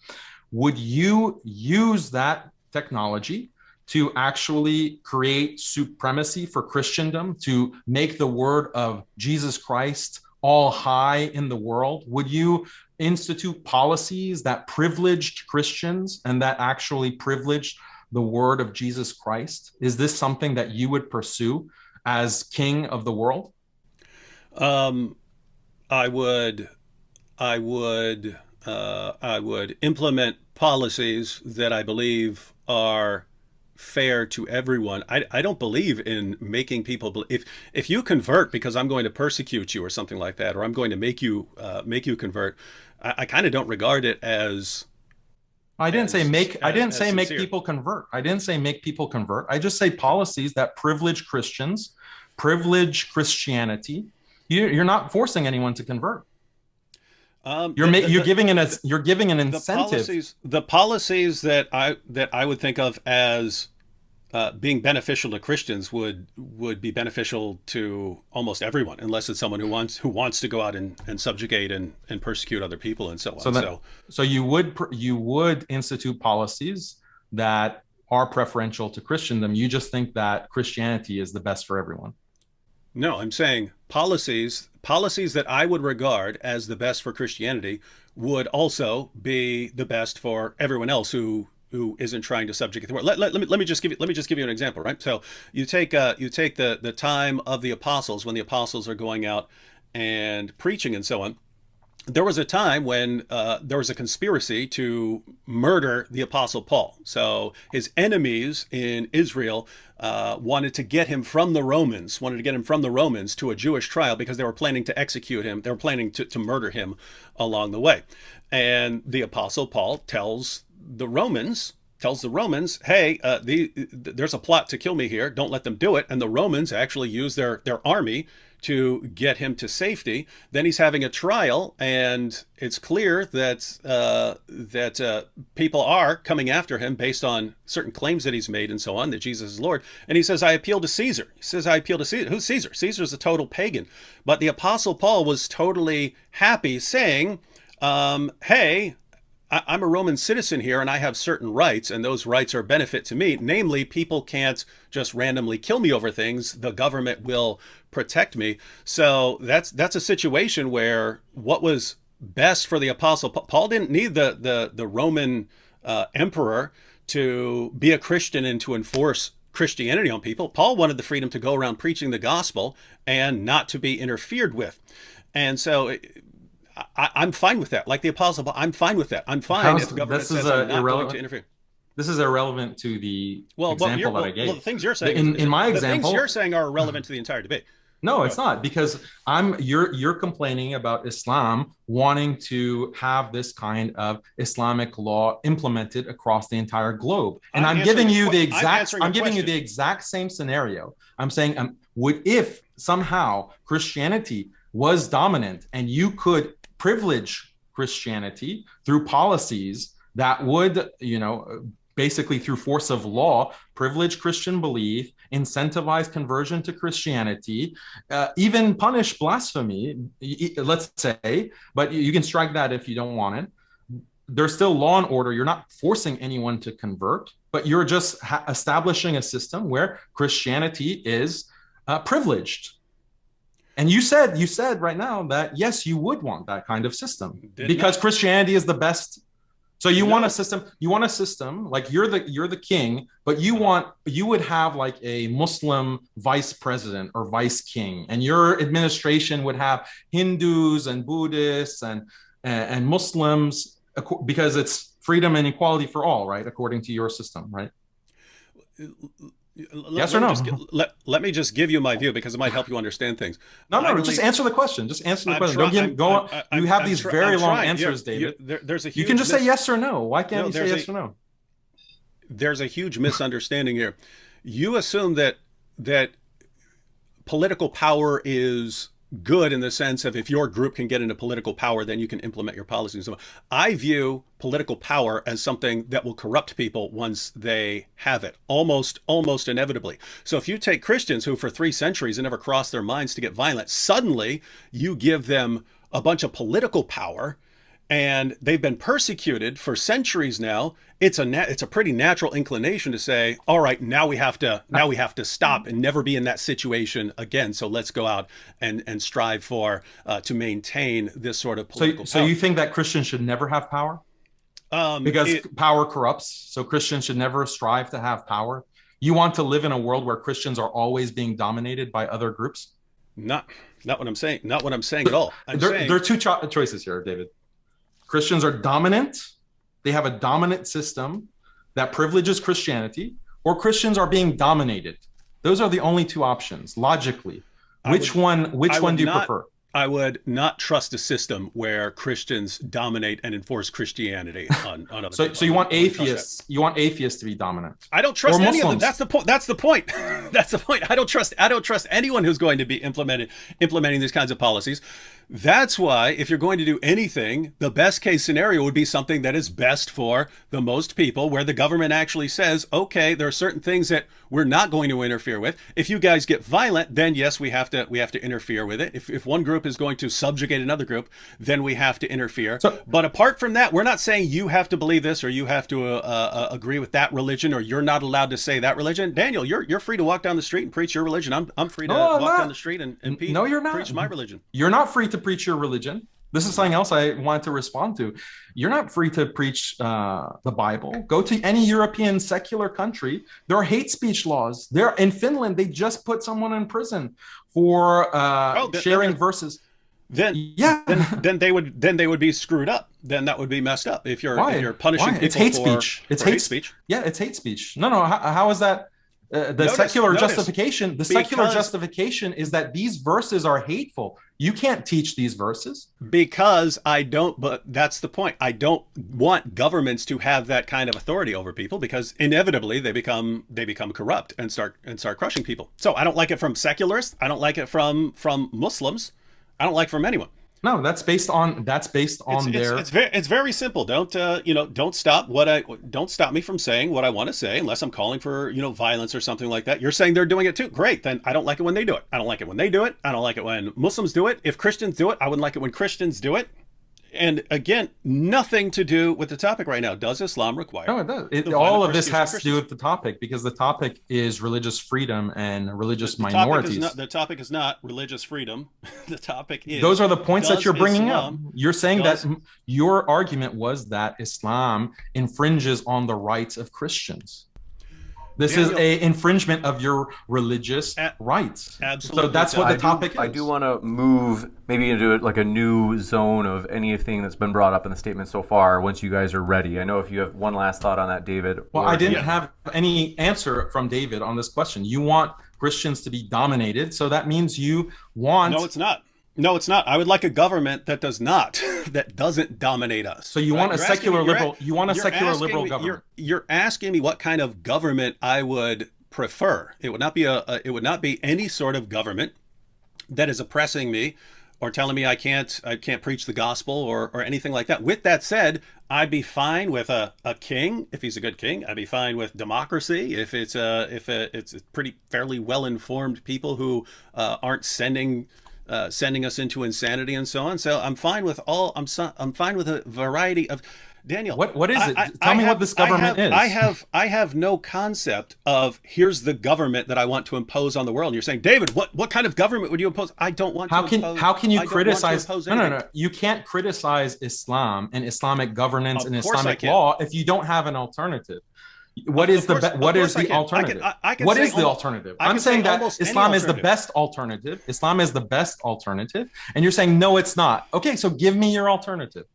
Would you use that technology to actually create supremacy for Christendom, to make the word of Jesus Christ all high in the world? Would you institute policies that privileged Christians and that actually privileged the word of Jesus Christ? Is this something that you would pursue as king of the world? I would implement policies that I believe are fair to everyone. I don't believe in making people if you convert because I'm going to persecute you or something like that, or I'm going to make you convert. I kind of don't regard it as. I didn't say make people convert. I didn't say make people convert. I just say policies that privilege Christians, privilege Christianity. You're not forcing anyone to convert. You're giving an incentive. The policies that I would think of as being beneficial to Christians would be beneficial to almost everyone, unless it's someone who wants to go out and subjugate and persecute other people and so on. So you would institute policies that are preferential to Christendom. You just think that Christianity is the best for everyone. No, I'm saying policies that I would regard as the best for Christianity would also be the best for everyone else who isn't trying to subjugate the world. Let me just give you an example, right? So you take the time of the apostles, when the apostles are going out and preaching and so on. There was a time when there was a conspiracy to murder the Apostle Paul. So his enemies in Israel wanted to get him from the Romans, to a Jewish trial because they were planning to execute him. They were planning to murder him along the way. And the Apostle Paul tells the Romans, hey, there's a plot to kill me here. Don't let them do it. And the Romans actually use their army to get him to safety. Then he's having a trial, and it's clear that people are coming after him based on certain claims that he's made and so on, that Jesus is Lord. And he says, I appeal to Caesar. Who's Caesar? Caesar's a total pagan. But the Apostle Paul was totally happy, saying, hey, I'm a Roman citizen here, and I have certain rights, and those rights are a benefit to me. Namely, people can't just randomly kill me over things. The government will protect me. So that's a situation where what was best for the Apostle Paul didn't need the Roman emperor to be a Christian and to enforce Christianity on people. Paul wanted the freedom to go around preaching the gospel and not to be interfered with. And so I'm fine with that. Like the Apostle Paul, I'm fine with that. I'm fine if the government says I'm not going to interfere. This is irrelevant to the example that I gave. Well, the things you're saying, in my example, the things you're saying are irrelevant to the entire debate. No, it's not, because you're complaining about Islam wanting to have this kind of Islamic law implemented across the entire globe. And I'm giving you the exact same scenario. I'm saying if somehow Christianity was dominant and you could privilege Christianity through policies that would, basically through force of law, privilege Christian belief, incentivize conversion to Christianity, even punish blasphemy, let's say, but you can strike that if you don't want it. There's still law and order. You're not forcing anyone to convert, but you're just establishing a system where Christianity is privileged. And you said right now that, yes, you would want that kind of system because Christianity is the best. So you want a system like you're the king, but you would have like a Muslim vice president or vice king, and your administration would have Hindus and Buddhists and Muslims, because it's freedom and equality for all, right? According to your system, right? Yes or no? Let me just give you my view, because it might help you understand things. No, just answer the question. Just answer the question. You have these very long answers, David. You can just say yes or no. Why can't you say yes or no? There's a huge misunderstanding here. You assume that political power is good in the sense of if your group can get into political power, then you can implement your policies. I view political power as something that will corrupt people once they have it, almost inevitably. So if you take Christians who for 3 centuries never crossed their minds to get violent, suddenly you give them a bunch of political power, and they've been persecuted for centuries now. It's a pretty natural inclination to say, all right, now we have to stop and never be in that situation again. So let's go out and strive for to maintain this sort of political power. So you think that Christians should never have power? Because power corrupts, so Christians should never strive to have power. You want to live in a world where Christians are always being dominated by other groups? Not what I'm saying. Not what I'm saying at all. There are two choices here, David. Christians are dominant. They have a dominant system that privileges Christianity, or Christians are being dominated. Those are the only 2 options, logically. Which one do you prefer? I would not trust a system where Christians dominate and enforce Christianity on other people. So you want atheists? You want atheists to be dominant? I don't trust any of them. That's the point. That's the point. That's the point. I don't trust anyone who's going to be implementing these kinds of policies. That's why if you're going to do anything, the best case scenario would be something that is best for the most people, where the government actually says, okay, there are certain things that we're not going to interfere with. If you guys get violent, then yes, we have to interfere with it. If one group is going to subjugate another group, then we have to interfere. But apart from that, we're not saying you have to believe this or you have to agree with that religion, or you're not allowed to say that religion. Daniel, you're free to walk down the street and preach your religion. I'm free to walk down the street and no, you're not. Preach my religion. You're not free to preach your religion. This is something else I wanted to respond to. You're not free to preach the Bible. Go to any European secular country. There are hate speech laws. There in Finland, they just put someone in prison for sharing verses. Then they would be screwed up. Then that would be messed up. If you're punishing people it's hate for speech. It's hate speech. Yeah, it's hate speech. No. How is that? Secular justification. The secular justification is that these verses are hateful. You can't teach these verses because I don't. But that's the point. I don't want governments to have that kind of authority over people, because inevitably they become corrupt and start crushing people. So I don't like it from secularists. I don't like it from Muslims. I don't like it from anyone. No, that's based on their. It's very simple. Don't stop me from saying what I want to say unless I'm calling for violence or something like that. You're saying they're doing it too. Great. Then I don't like it when they do it. I don't like it when they do it. I don't like it when Muslims do it. If Christians do it, I wouldn't like it when Christians do it. And again, nothing to do with the topic right now. Does Islam require? No, it does. All of this has to do with the topic, because the topic is religious freedom and religious minorities. The topic is not religious freedom. The topic is. Those are the points that you're bringing up. You're saying that your argument was that Islam infringes on the rights of Christians. This is an infringement of your religious rights. Absolutely. So that's what the topic is. I do want to move maybe into like a new zone of anything that's been brought up in the statement so far once you guys are ready. I know if you have one last thought on that, David. Well, I didn't have any answer from David on this question. You want Christians to be dominated. So that means you want. No, it's not. No, it's not. I would like a government that does not, that doesn't dominate us. So you want a secular liberal. You want a secular liberal government. You're asking me what kind of government I would prefer. It would not be any sort of government that is oppressing me or telling me I can't preach the gospel or anything like that. With that said, I'd be fine with a king if he's a good king. I'd be fine with democracy if it's pretty fairly well-informed people who aren't sending us into insanity and so on. So I'm fine with I'm fine with a variety of. Daniel, what is it? Tell me what this government is. I have no concept of here's the government that I want to impose on the world. And you're saying, David, what kind of government would you impose? I don't want to impose. How can you criticize? No. You can't criticize Islam and Islamic governance and Islamic law if you don't have an alternative. What is the alternative? What is the alternative? I'm saying that Islam is the best alternative. Islam is the best alternative, and you're saying no, it's not. Okay, so give me your alternative.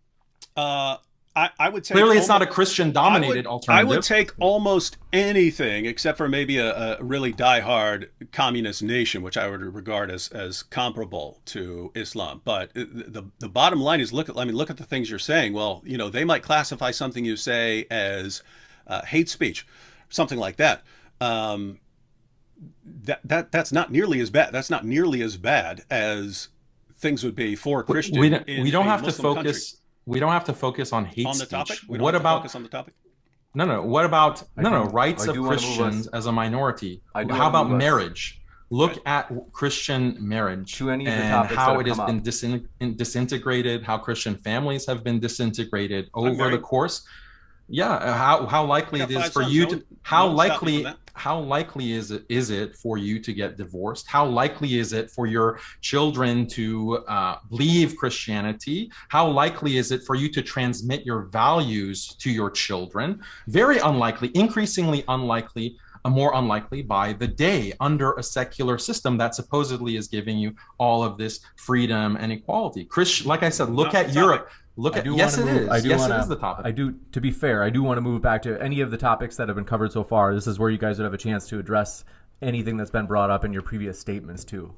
I would say clearly it's not a Christian-dominated alternative. I would take almost anything except for maybe a really diehard communist nation, which I would regard as comparable to Islam. But the bottom line is look at the things you're saying. Well, they might classify something you say as hate speech, something like that. That's not nearly as bad. That's not nearly as bad as things would be for Christian. We don't have to focus. Country. We don't have to focus on hate speech. Topic? What about focus on the topic? No. What about rights of Christians as a minority? How about marriage? Look at Christian marriage and how it has been disintegrated. How Christian families have been disintegrated over the course. Yeah, how likely it is for you to how likely is it for you to get divorced? How likely is it for your children to leave Christianity? How likely is it for you to transmit your values to your children? Very unlikely, increasingly unlikely, more unlikely by the day under a secular system that supposedly is giving you all of this freedom and equality. Like I said, look at Europe. Yes, it is the topic. To be fair, I do want to move back to any of the topics that have been covered so far. This is where you guys would have a chance to address anything that's been brought up in your previous statements too.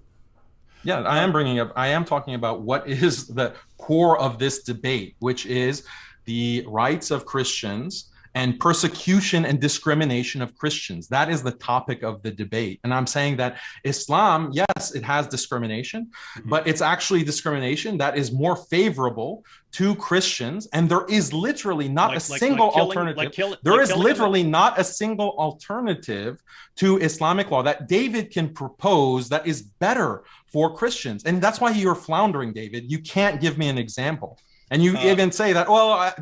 Yeah, I am talking about what is the core of this debate, which is the rights of Christians and persecution and discrimination of Christians. That is the topic of the debate. And I'm saying that Islam, yes, it has discrimination, but it's actually discrimination that is more favorable to Christians. And there is literally not a single alternative. There is literally not a single alternative to Islamic law that David can propose that is better for Christians. And that's why you're floundering, David. You can't give me an example. And you even say that,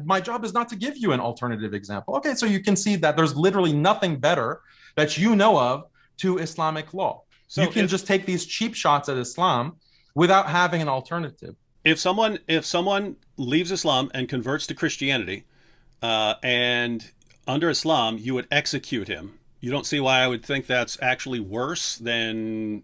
my job is not to give you an alternative example. Okay, so you can see that there's literally nothing better that you know of to Islamic law. So you can just take these cheap shots at Islam without having an alternative. If someone leaves Islam and converts to Christianity, and under Islam, you would execute him. You don't see why I would think that's actually worse than,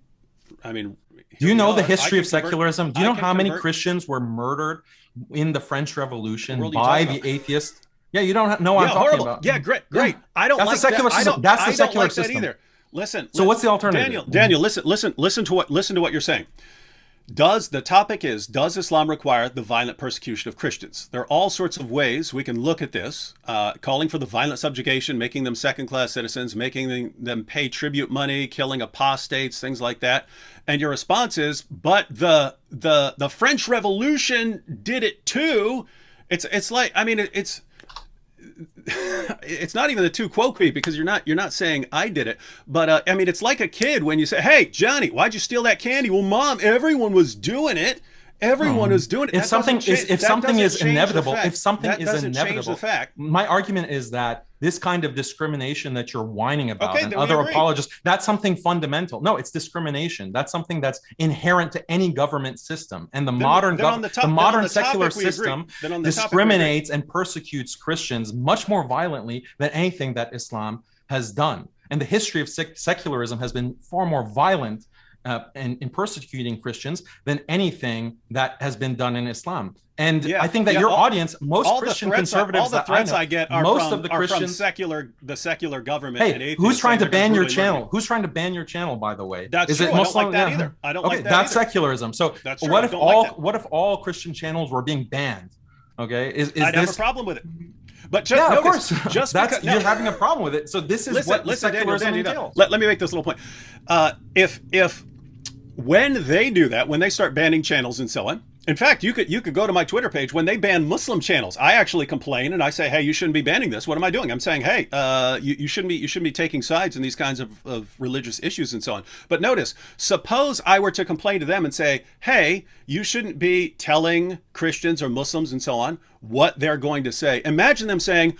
do you know the history of secularism? Do you know how many Christians were murdered in the French Revolution by the atheists? Yeah, you don't know what I'm talking about. Yeah, great. Yeah. I don't like that. That's the secular system either. Listen. So what's the alternative? Daniel, listen to what you're saying. Does Islam require the violent persecution of Christians? There are all sorts of ways we can look at this, calling for the violent subjugation, making them second-class citizens, making them pay tribute money, killing apostates, things like that. And your response is, but the French Revolution did it too. It's like, it's not even the tu quoque because you're not saying I did it, but it's like a kid when you say, "Hey, Johnny, why'd you steal that candy?" Well, Mom, everyone was doing it. Everyone was doing it. If something is inevitable, my argument is that this kind of discrimination that you're whining about and other apologists, that's something fundamental. No, it's discrimination. That's something that's inherent to any government system. And the modern secular system discriminates and persecutes Christians much more violently than anything that Islam has done. And the history of secularism has been far more violent in persecuting Christians than anything that has been done in Islam. And Yeah, I think that yeah, your all- audience, most Christian conservatives, all the threats I get are most from, of the are Christians, from the secular government. And hey, atheists who's trying to saying they're ban gonna your brutally murder channel? you. Who's trying to ban your channel, by the way? That's Is true. it I don't Muslim? like that either. I don't like that that's either. secularism. So That's true. what I if don't all like that. what if all Christian channels were being banned? Okay, is I'd have a this? problem with it. But just Yeah, of notice, course. just That's because, you're having a problem with it. So this is what listen, secularism Daniel, entails. let me make this little point. If when they do that, when they start banning channels and so on, in fact, you could go to my Twitter page when they ban Muslim channels. I actually complain and I say, hey, you shouldn't be banning this. What am I doing? I'm saying, hey, you shouldn't be taking sides in these kinds of religious issues and so on. But notice, suppose I were to complain to them and say, hey, you shouldn't be telling Christians or Muslims and so on what they're going to say. Imagine them saying,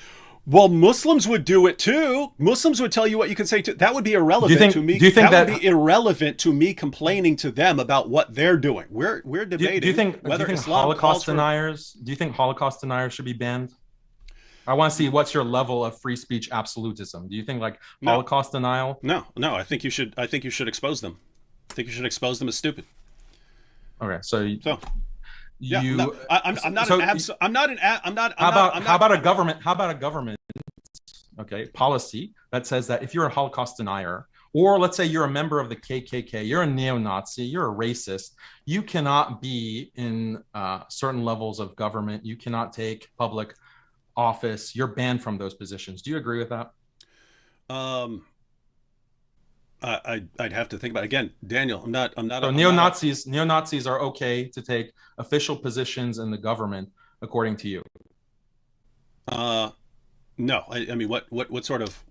well, Muslims would do it too. Muslims would tell you what you can say too. That would be irrelevant to me. Do you think that would be irrelevant to me complaining to them about what they're doing? We're debating. Do you think Islam Holocaust deniers? Do you think Holocaust deniers should be banned? I want to see what's your level of free speech absolutism. Do you think like Holocaust denial? No. I think you should expose them. I think you should expose them as stupid. Okay, so. Yeah, you, no, I'm not so I'm not an how about a government okay policy that says that if you're a Holocaust denier, or let's say you're a member of the KKK, you're a neo-Nazi, you're a racist, you cannot be in certain levels of government, you cannot take public office, you're banned from those positions. Do you agree with that? I'd have to think about it. Again, Daniel. I'm not. So neo-Nazis are okay to take official positions in the government, according to you. No. I mean, what sort of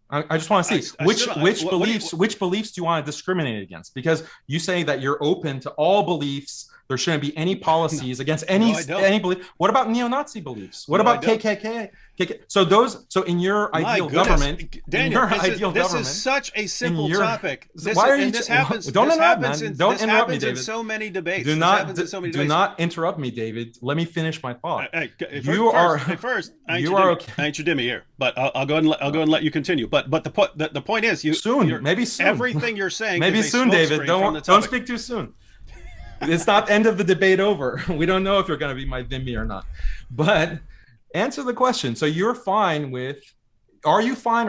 I just want to see which beliefs do you want to discriminate against? Because you say that you're open to all beliefs. There shouldn't be any policies against any belief. What about neo-Nazi beliefs? What about KKK? So in your ideal government, Daniel, this is such a simple topic. This happens. Don't interrupt me, David. In so many debates. Do not interrupt me, David. Let me finish my thought. You are ain't your dimmy here, but I'll go and let you continue. But the point is, maybe soon. Everything you're saying, maybe is a soon, David. Don't speak too soon. It's not end of the debate over. We don't know if you're going to be my dhimmi or not. But answer the question. So are you fine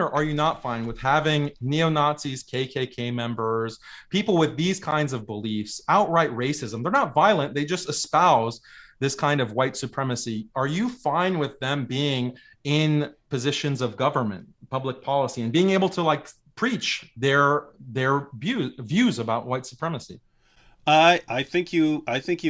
or are you not fine with having neo-Nazis, KKK members, people with these kinds of beliefs, outright racism? They're not violent. They just espouse this kind of white supremacy. Are you fine with them being in positions of government, public policy, and being able to preach their views about white supremacy? I think you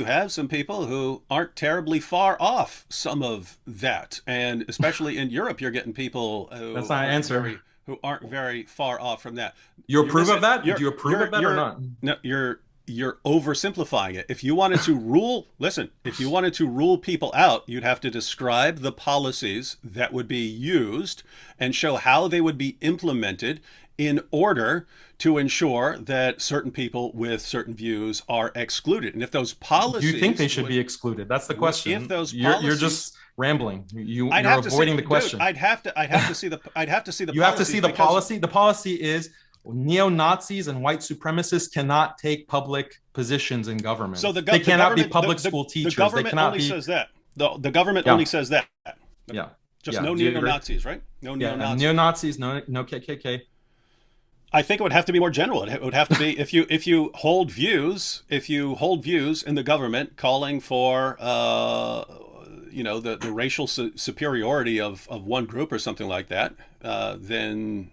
have some people who aren't terribly far off some of that, and especially in Europe, you're getting people that's not an answer. Who aren't very far off from that. You approve of that? Do you approve of that or not? No, you're oversimplifying it. If you wanted to rule, if you wanted to rule people out, you'd have to describe the policies that would be used and show how they would be implemented in order to ensure that certain people with certain views are excluded. And if those policies... Do you think they should be excluded? That's the question. If those policies... You're just rambling. You're avoiding the question. Dude, I'd have to see the You have to see the policy. The policy is neo-Nazis and white supremacists cannot take public positions in government. So they cannot be public school teachers. The government only says that. The government only says that. Yeah. Just no neo-Nazis, right? No neo-Nazis. Neo-Nazis, no KKK. I think it would have to be more general. It would have to be if you hold views in the government calling for the racial superiority of one group or something like that, then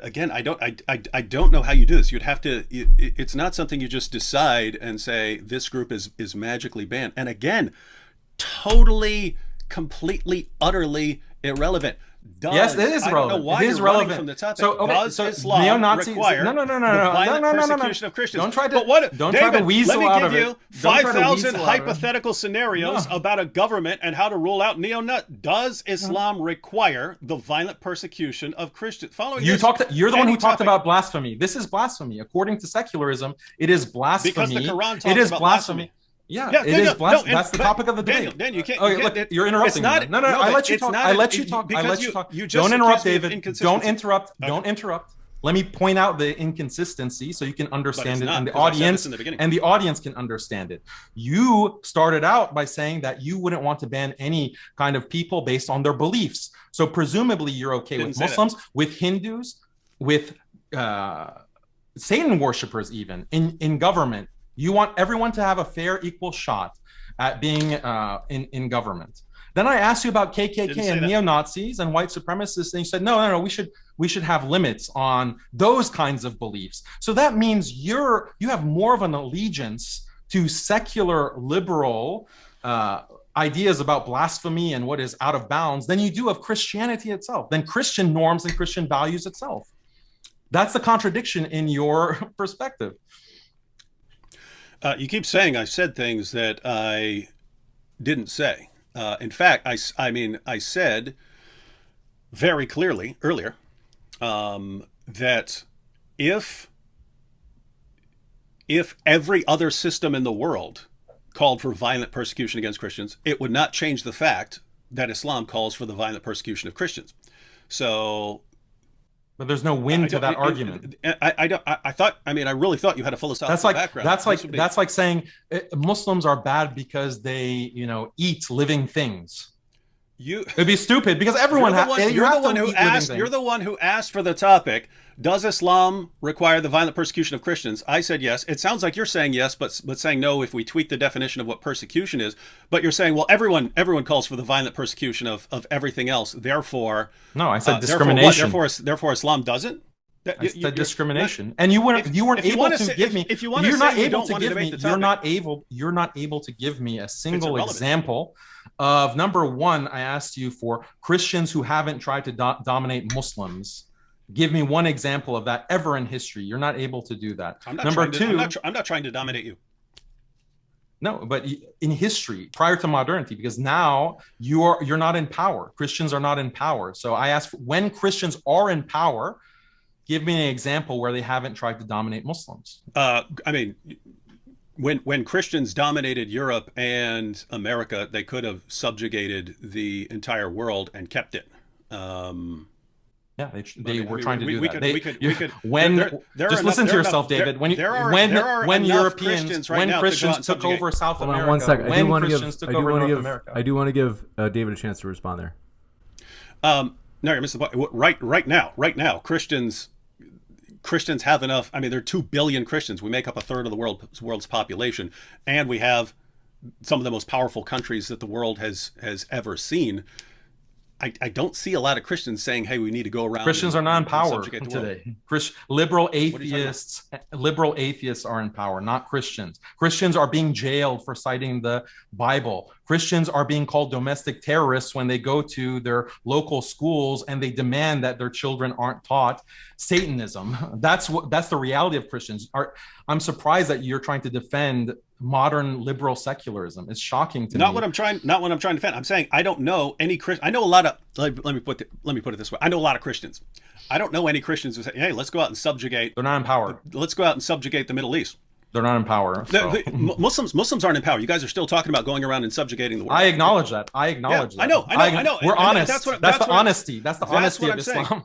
again I don't know how you do this. You'd have to. It's not something you just decide and say this group is magically banned. And again, totally, completely, utterly irrelevant. Yes, it is relevant. I don't know why you're relevant from the topic. Does Islam neo-Nazis require the violent persecution of Christians? Don't try to weasel out of it. Let me give you 5,000 hypothetical scenarios about a government and how to rule out neo-Nazis. Does Islam require the violent persecution of Christians? You're the one who talked about blasphemy. This is blasphemy. According to secularism, it is blasphemy. Because the Quran talks about blasphemy. Yeah, it is blasphemy. That's the topic of the debate. Daniel, you can't. Look, you're interrupting me. No, I let you talk. I let you talk. Don't interrupt, David. Don't interrupt. Don't interrupt. Let me point out the inconsistency so you can understand it, and the audience can understand it. You started out by saying that you wouldn't want to ban any kind of people based on their beliefs. So presumably you're okay with Muslims, with Hindus, with Satan worshippers, even in government. You want everyone to have a fair, equal shot at being in government. Then I asked you about KKK and neo-Nazis and white supremacists, and you said, no, we should have limits on those kinds of beliefs. So that means you have more of an allegiance to secular liberal ideas about blasphemy and what is out of bounds than you do of Christianity itself, than Christian norms and Christian values itself. That's the contradiction in your perspective. You keep saying I said things that I didn't say. In fact, I said very clearly earlier that if every other system in the world called for violent persecution against Christians, it would not change the fact that Islam calls for the violent persecution of Christians. So, but there's no win to that argument. I really thought you had a philosophical background. That's like saying Muslims are bad because they, eat living things. It'd be stupid because everyone you're the one who asked for the topic. Does Islam require the violent persecution of Christians? I said yes. It sounds like you're saying yes, but saying no if we tweak the definition of what persecution is. But you're saying, well, everyone calls for the violent persecution of everything else. Therefore, no, I said discrimination. Therefore, Islam doesn't. I said discrimination, and you weren't able to give me. You're not able to give me a single example of, number one, I asked you for Christians who haven't tried to dominate Muslims. Give me one example of that ever in history. You're not able to do that. I'm not trying to dominate you. No, but in history, prior to modernity, because now you're not in power. Christians are not in power. So I asked, when Christians are in power, give me an example where they haven't tried to dominate Muslims. When Christians dominated Europe and America, they could have subjugated the entire world and kept it. Yeah, they were trying to do that. Just listen to yourself, David. When Europeans, when Christians took over South America, one second. I do want to give David a chance to respond there. No, you missed the point. Right now, Christians have enough. I mean, there are 2 billion Christians. We make up a third of the world's population, and we have some of the most powerful countries that the world has ever seen. I don't see a lot of Christians saying, hey, we need to go around. Christians are not in power today. Liberal atheists are in power, not Christians. Christians are being jailed for citing the Bible. Christians are being called domestic terrorists when they go to their local schools and they demand that their children aren't taught Satanism. That's the reality of Christians. I'm surprised that you're trying to defend modern liberal secularism. It's shocking to me. Not what I'm trying to defend. I'm saying I don't know any Christian. I know a lot of. Let me put it this way. I know a lot of Christians. I don't know any Christians who say, "Hey, let's go out and subjugate." They're not in power. Let's go out and subjugate the Middle East. They're not in power. So. Muslims aren't in power. You guys are still talking about going around and subjugating the world. I acknowledge that. I know. We're honest. That's the honesty. That's the honesty of Islam. Saying.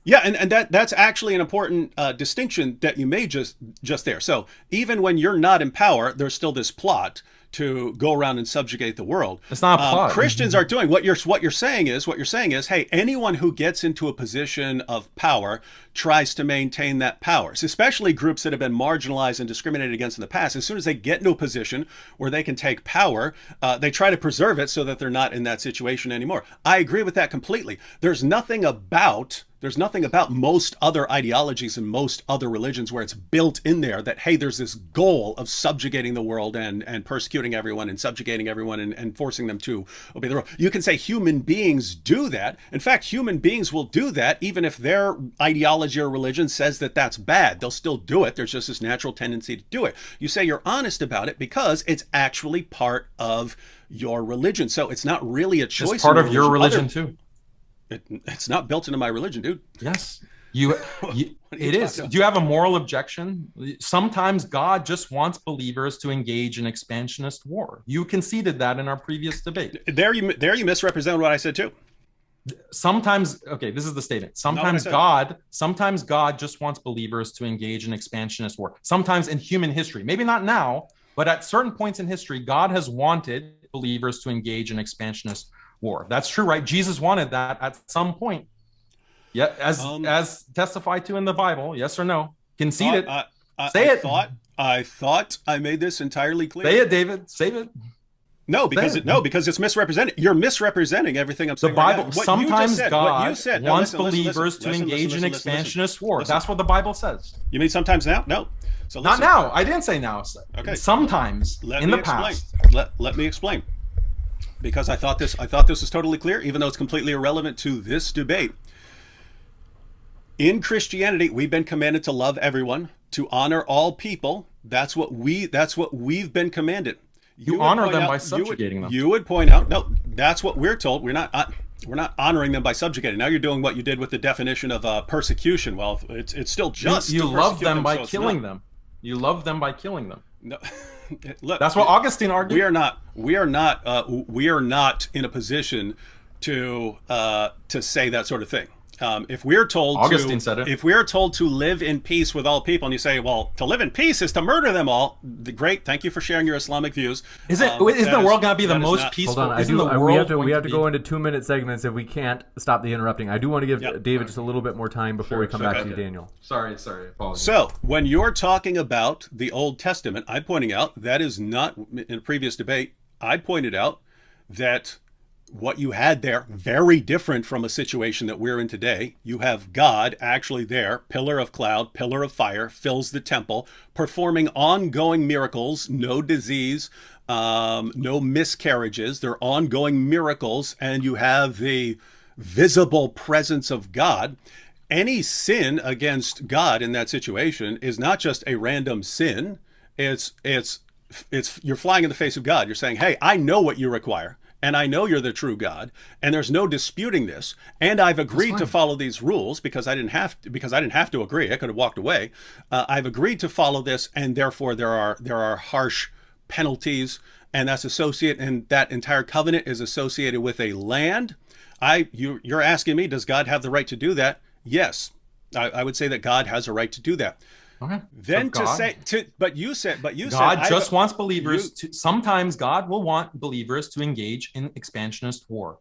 Yeah, and that's actually an important distinction that you made just there. So even when you're not in power, there's still this plot to go around and subjugate the world. It's not a plot. Christians are doing what you're saying is, hey, anyone who gets into a position of power tries to maintain that power. Especially groups that have been marginalized and discriminated against in the past. As soon as they get into a position where they can take power, they try to preserve it so that they're not in that situation anymore. I agree with that completely. There's nothing about most other ideologies and most other religions where it's built in there that, hey, there's this goal of subjugating the world and persecuting everyone and subjugating everyone and forcing them to obey the rule. You can say human beings do that. In fact, human beings will do that even if their ideology or religion says that that's bad. They'll still do it. There's just this natural tendency to do it. You say you're honest about it because it's actually part of your religion. So it's not really a choice. It's part of your religion too. It's not built into my religion, dude. Yes, it is. Do you have a moral objection? Sometimes God just wants believers to engage in expansionist war. You conceded that in our previous debate. There you misrepresented what I said too. Sometimes, okay, this is the statement. Sometimes God just wants believers to engage in expansionist war. Sometimes in human history, maybe not now, but at certain points in history, God has wanted believers to engage in expansionist war. That's true, right? Jesus wanted that at some point. Yeah, as testified to in the Bible. Yes or no? Concede it. Say it. I thought I made this entirely clear. Say it, David. Say it. No, because it's misrepresented. You're misrepresenting everything I'm saying. The Bible, right sometimes God wants believers to engage in expansionist war. That's what the Bible says. You mean sometimes now? No. So not now. I didn't say now. Okay. Sometimes in the past. Let me explain. Because I thought this was totally clear, even though it's completely irrelevant to this debate. In Christianity, we've been commanded to love everyone, to honor all people. That's what we've been commanded. You honor them by subjugating them. You would point out, no, that's what we're told. We're not honoring them by subjugating. Now you're doing what you did with the definition of persecution. Well, it's still just you love them by killing them. You love them by killing them. No, look, that's what Augustine argued. We are not in a position to say that sort of thing. If we're told Augustine said it. If we are told to live in peace with all people, and you say, well, to live in peace is to murder them all, great. Thank you for sharing your Islamic views. Isn't the world going to be the most peaceful? Hold on, we have to go into 2-minute segments if we can't stop the interrupting. I do want to give David just a little bit more time before we come back to you, Daniel. Sorry. Apologies. So when you're talking about the Old Testament, I'm pointing out that is not in a previous debate. I pointed out that what you had there, very different from a situation that we're in today. You have God actually there, pillar of cloud, pillar of fire, fills the temple, performing ongoing miracles, no disease, no miscarriages. They're ongoing miracles, and you have the visible presence of God. Any sin against God in that situation is not just a random sin. It's you're flying in the face of God. You're saying, hey, I know what you require. And I know you're the true God, and there's no disputing this. And I've agreed to follow these rules because I didn't have to agree. I could have walked away. I've agreed to follow this, and therefore there are harsh penalties, and that's associated. And that entire covenant is associated with a land. You're asking me, does God have the right to do that? Yes, I would say that God has a right to do that. Okay. Then but you said God just wants believers to. Sometimes God will want believers to engage in expansionist war.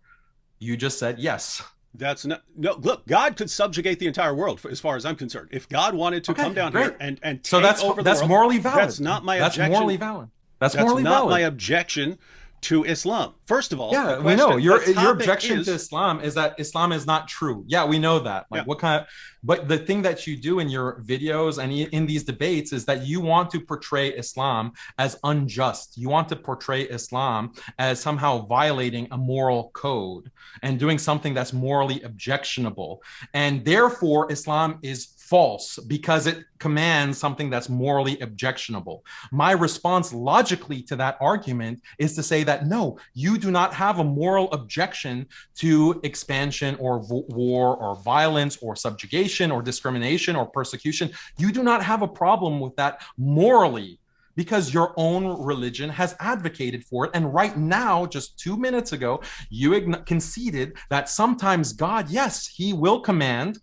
You just said yes. That's not no. Look, God could subjugate the entire world, as far as I'm concerned. If God wanted to come down here and take over the world, that's morally valid. That's not my objection. That's morally valid. That's morally not valid. my objection to Islam. First of all, yeah, we know your objection to Islam is that Islam is not true. Yeah, we know that. Like, what kind of? But the thing that you do in your videos and in these debates is that you want to portray Islam as unjust. You want to portray Islam as somehow violating a moral code and doing something that's morally objectionable. And therefore, Islam is false because it commands something that's morally objectionable. My response logically to that argument is to say that no, you do not have a moral objection to expansion or war or violence or subjugation or discrimination or persecution. You do not have a problem with that morally because your own religion has advocated for it. And right now, just 2 minutes ago, you conceded that sometimes God, yes, he will command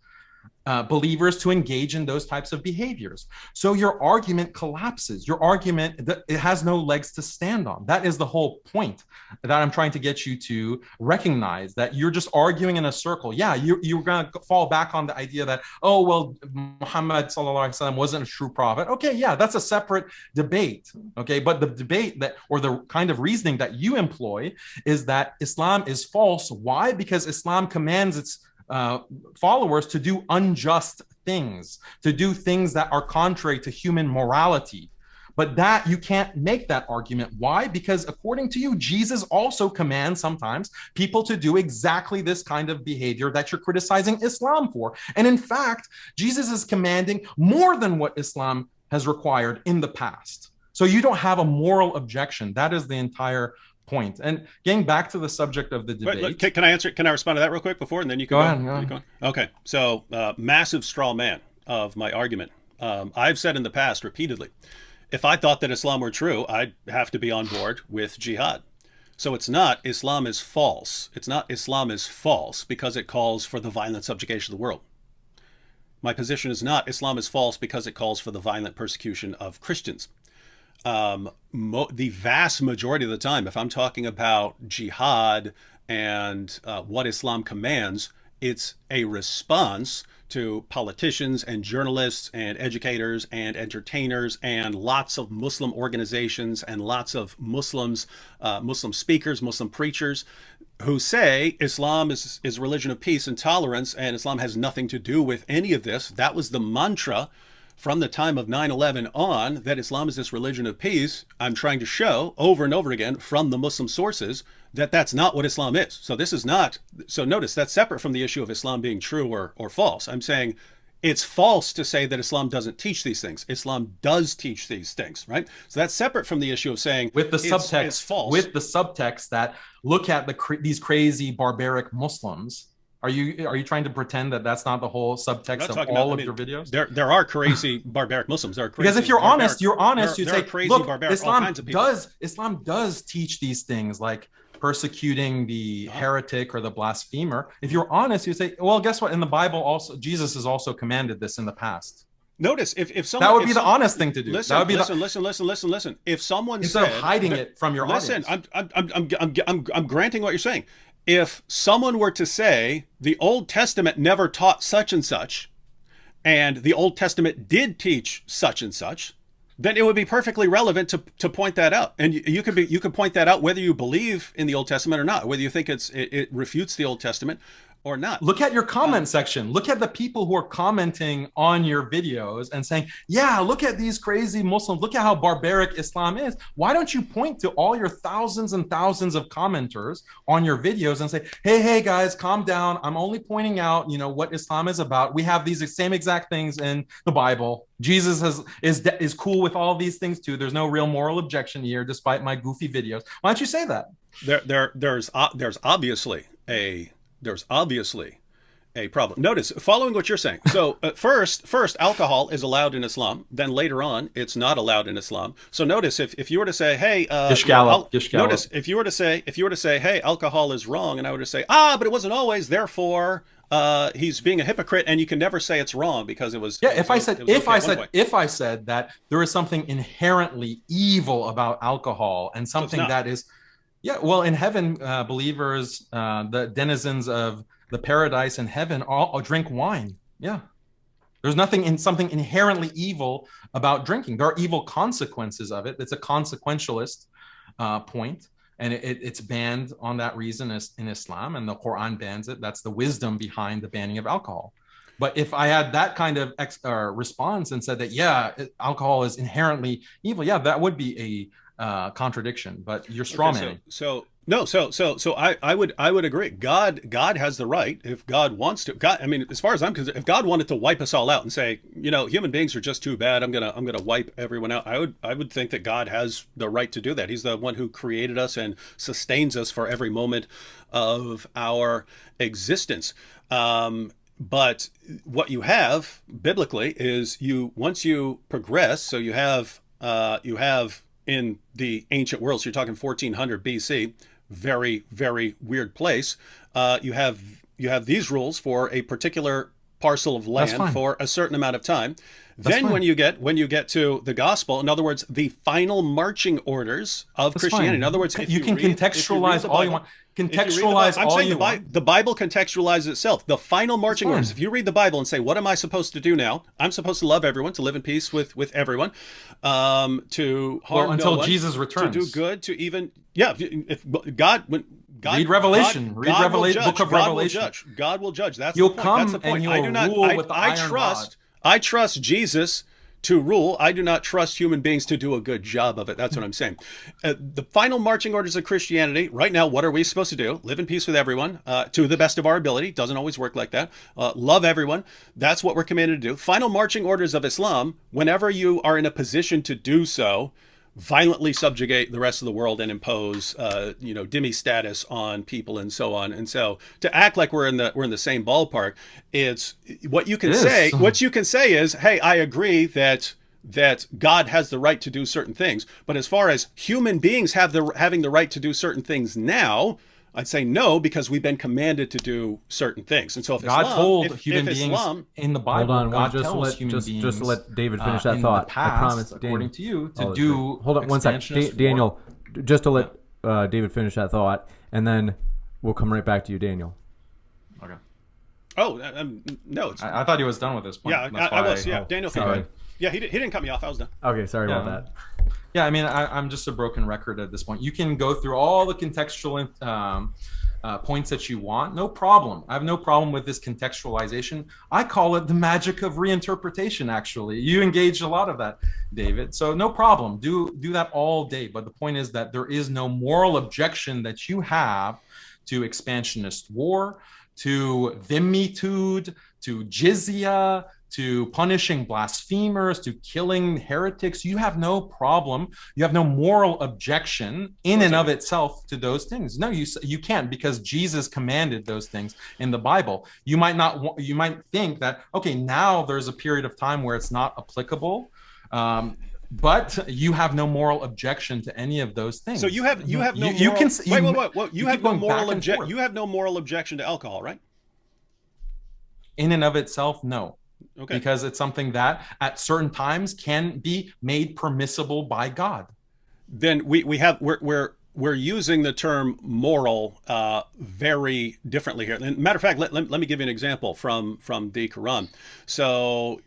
believers to engage in those types of behaviors. So your argument collapses. Your argument, it has no legs to stand on. That is the whole point that I'm trying to get you to recognize, that you're just arguing in a circle. Yeah, you're going to fall back on the idea that, oh, well, Muhammad sallallahu alaihi wasallam wasn't a true prophet. Okay, yeah, that's a separate debate. Okay, but the debate that, or the kind of reasoning that you employ is that Islam is false. Why? Because Islam commands its followers to do unjust things, to do things that are contrary to human morality. But that you can't make that argument. Why? Because according to you, Jesus also commands sometimes people to do exactly this kind of behavior that you're criticizing Islam for. And in fact, Jesus is commanding more than what Islam has required in the past. So you don't have a moral objection. That is the entire point. And getting back to the subject of the debate. Can I answer? Can I respond to that real quick before, and then you can go ahead. Okay. So massive straw man of my argument. I've said in the past repeatedly, if I thought that Islam were true, I'd have to be on board with jihad. So it's not Islam is false. It's not Islam is false because it calls for the violent subjugation of the world. My position is not Islam is false because it calls for the violent persecution of Christians. The vast majority of the time, if I'm talking about jihad and what Islam commands, it's a response to politicians and journalists and educators and entertainers and lots of Muslim organizations and lots of Muslims, Muslim speakers, Muslim preachers who say Islam is a religion of peace and tolerance, and Islam has nothing to do with any of this. That was the mantra from the time of 9/11 on, that Islam is this religion of peace. I'm trying to show over and over again from the Muslim sources that that's not what Islam is. So this is not, so notice that's separate from the issue of Islam being true or false. I'm saying it's false to say that Islam doesn't teach these things. Islam does teach these things, right? So that's separate from the issue of saying with the subtext, it's false. With the subtext that look at these crazy barbaric Muslims. Are you trying to pretend that that's not the whole subtext of all of your videos? There are crazy barbaric Muslims. There are crazy, because if you're honest, you'd say, crazy, look, barbaric, all kinds of people. Islam does teach these things like persecuting the heretic or the blasphemer. If you're honest, you say, well, guess what? In the Bible, also Jesus has also commanded this in the past. Notice if someone, that would be the honest thing to do. Listen, that would be listen. If someone instead of hiding it from your audience. I'm granting what you're saying. If someone were to say the Old Testament never taught such and such, and the Old Testament did teach such and such, then it would be perfectly relevant to point that out. And you can point that out whether you believe in the Old Testament or not, whether you think it refutes the Old Testament or not. Look at your comment section. Look at the people who are commenting on your videos and saying, yeah, look at these crazy Muslims. Look at how barbaric Islam is. Why don't you point to all your thousands and thousands of commenters on your videos and say, hey guys, calm down. I'm only pointing out, what Islam is about. We have these same exact things in the Bible. Jesus is cool with all these things too. There's no real moral objection here, despite my goofy videos. Why don't you say that? There's obviously a problem. Notice, following what you're saying. So first, alcohol is allowed in Islam. Then later on, it's not allowed in Islam. So notice, if you were to say, hey, notice if you were to say, hey, alcohol is wrong, and I were to say, but it wasn't always. Therefore, he's being a hypocrite, and you can never say it's wrong because it was. Yeah. If I said that there is something inherently evil about alcohol and something that is. Yeah, well, in heaven, believers, the denizens of the paradise in heaven, all drink wine. Yeah, there's something inherently evil about drinking. There are evil consequences of it. It's a consequentialist point, and it's banned on that reason in Islam, and the Quran bans it. That's the wisdom behind the banning of alcohol. But if I had that kind of response and said that, alcohol is inherently evil, that would be a contradiction, but you're strawmanning. So I would agree. God has the right, if God wants to. God, I mean, as far as I'm concerned, if God wanted to wipe us all out and say, human beings are just too bad, I'm gonna wipe everyone out, I would think that God has the right to do that. He's the one who created us and sustains us for every moment of our existence. But what you have biblically is once you progress, so you have in the ancient world, so you're talking 1400 BC, very, very weird place. You have these rules for a particular parcel of land for a certain amount of time. Then when you get to the gospel, in other words, the final marching orders of Christianity. In other words, you can contextualize all you want. The Bible contextualizes itself. The final marching orders. If you read the Bible and say, what am I supposed to do now? I'm supposed to love everyone, to live in peace with everyone, to harm until no one, Jesus returns, to do good, to even if God read Revelation. Read Revelation. Book of Revelation. God will judge. That's You'll the point. come That's the point. and you'll rule with the iron rod. I trust Jesus to rule. I do not trust human beings to do a good job of it. That's what I'm saying. The final marching orders of Christianity right now, what are we supposed to do? Live in peace with everyone to the best of our ability. Doesn't always work like that. Love everyone. That's what we're commanded to do. Final marching orders of Islam, whenever you are in a position to do so, violently subjugate the rest of the world and impose dhimmi status on people and so on. And so to act like we're in the same ballpark, it's what you can say is, hey, I agree that that God has the right to do certain things. But as far as human beings having the right to do certain things now, I'd say no, because we've been commanded to do certain things. And so if God Islam, told if human beings Islam, in the Bible, Hold on, God just tells let human beings just let David finish that in thought. the past, I promise, according to you, to Oh, do hold on one second, expansionist war. Daniel. Just to let David finish that thought, and then we'll come right back to you, Daniel. Okay. oh no, it's, I thought he was done with this point. yeah, That's I why was, yeah, Daniel, sorry. yeah, he didn't cut me off. I was done. Okay, sorry about Yeah. that. Yeah, I mean, I'm just a broken record at this point. You can go through all the contextual points that you want. No problem. I have no problem with this contextualization. I call it the magic of reinterpretation, actually. You engaged a lot of that, David. So no problem. Do that all day. But the point is that there is no moral objection that you have to expansionist war, to dhimmitude, to jizya, to punishing blasphemers, to killing heretics. You have no problem. You have no moral objection in and of itself to those things. No, you can't, because Jesus commanded those things in the Bible. You might think that, okay, now there's a period of time where it's not applicable. But you have no moral objection to any of those things. So you have no moral, wait, you have no moral objection. You have no moral objection to alcohol, right? In and of itself, no. Okay. Because it's something that at certain times can be made permissible by God. Then we're using the term moral very differently here. And matter of fact, let me give you an example from the Quran. So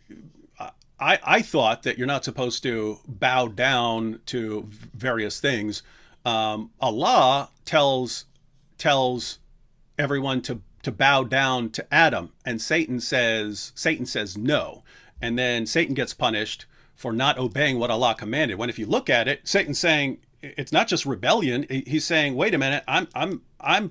I thought that you're not supposed to bow down to various things. Allah tells everyone to bow down to Adam, and Satan says no, and then Satan gets punished for not obeying what Allah commanded. When if you look at it, Satan's saying it's not just rebellion. He's saying, wait a minute, I'm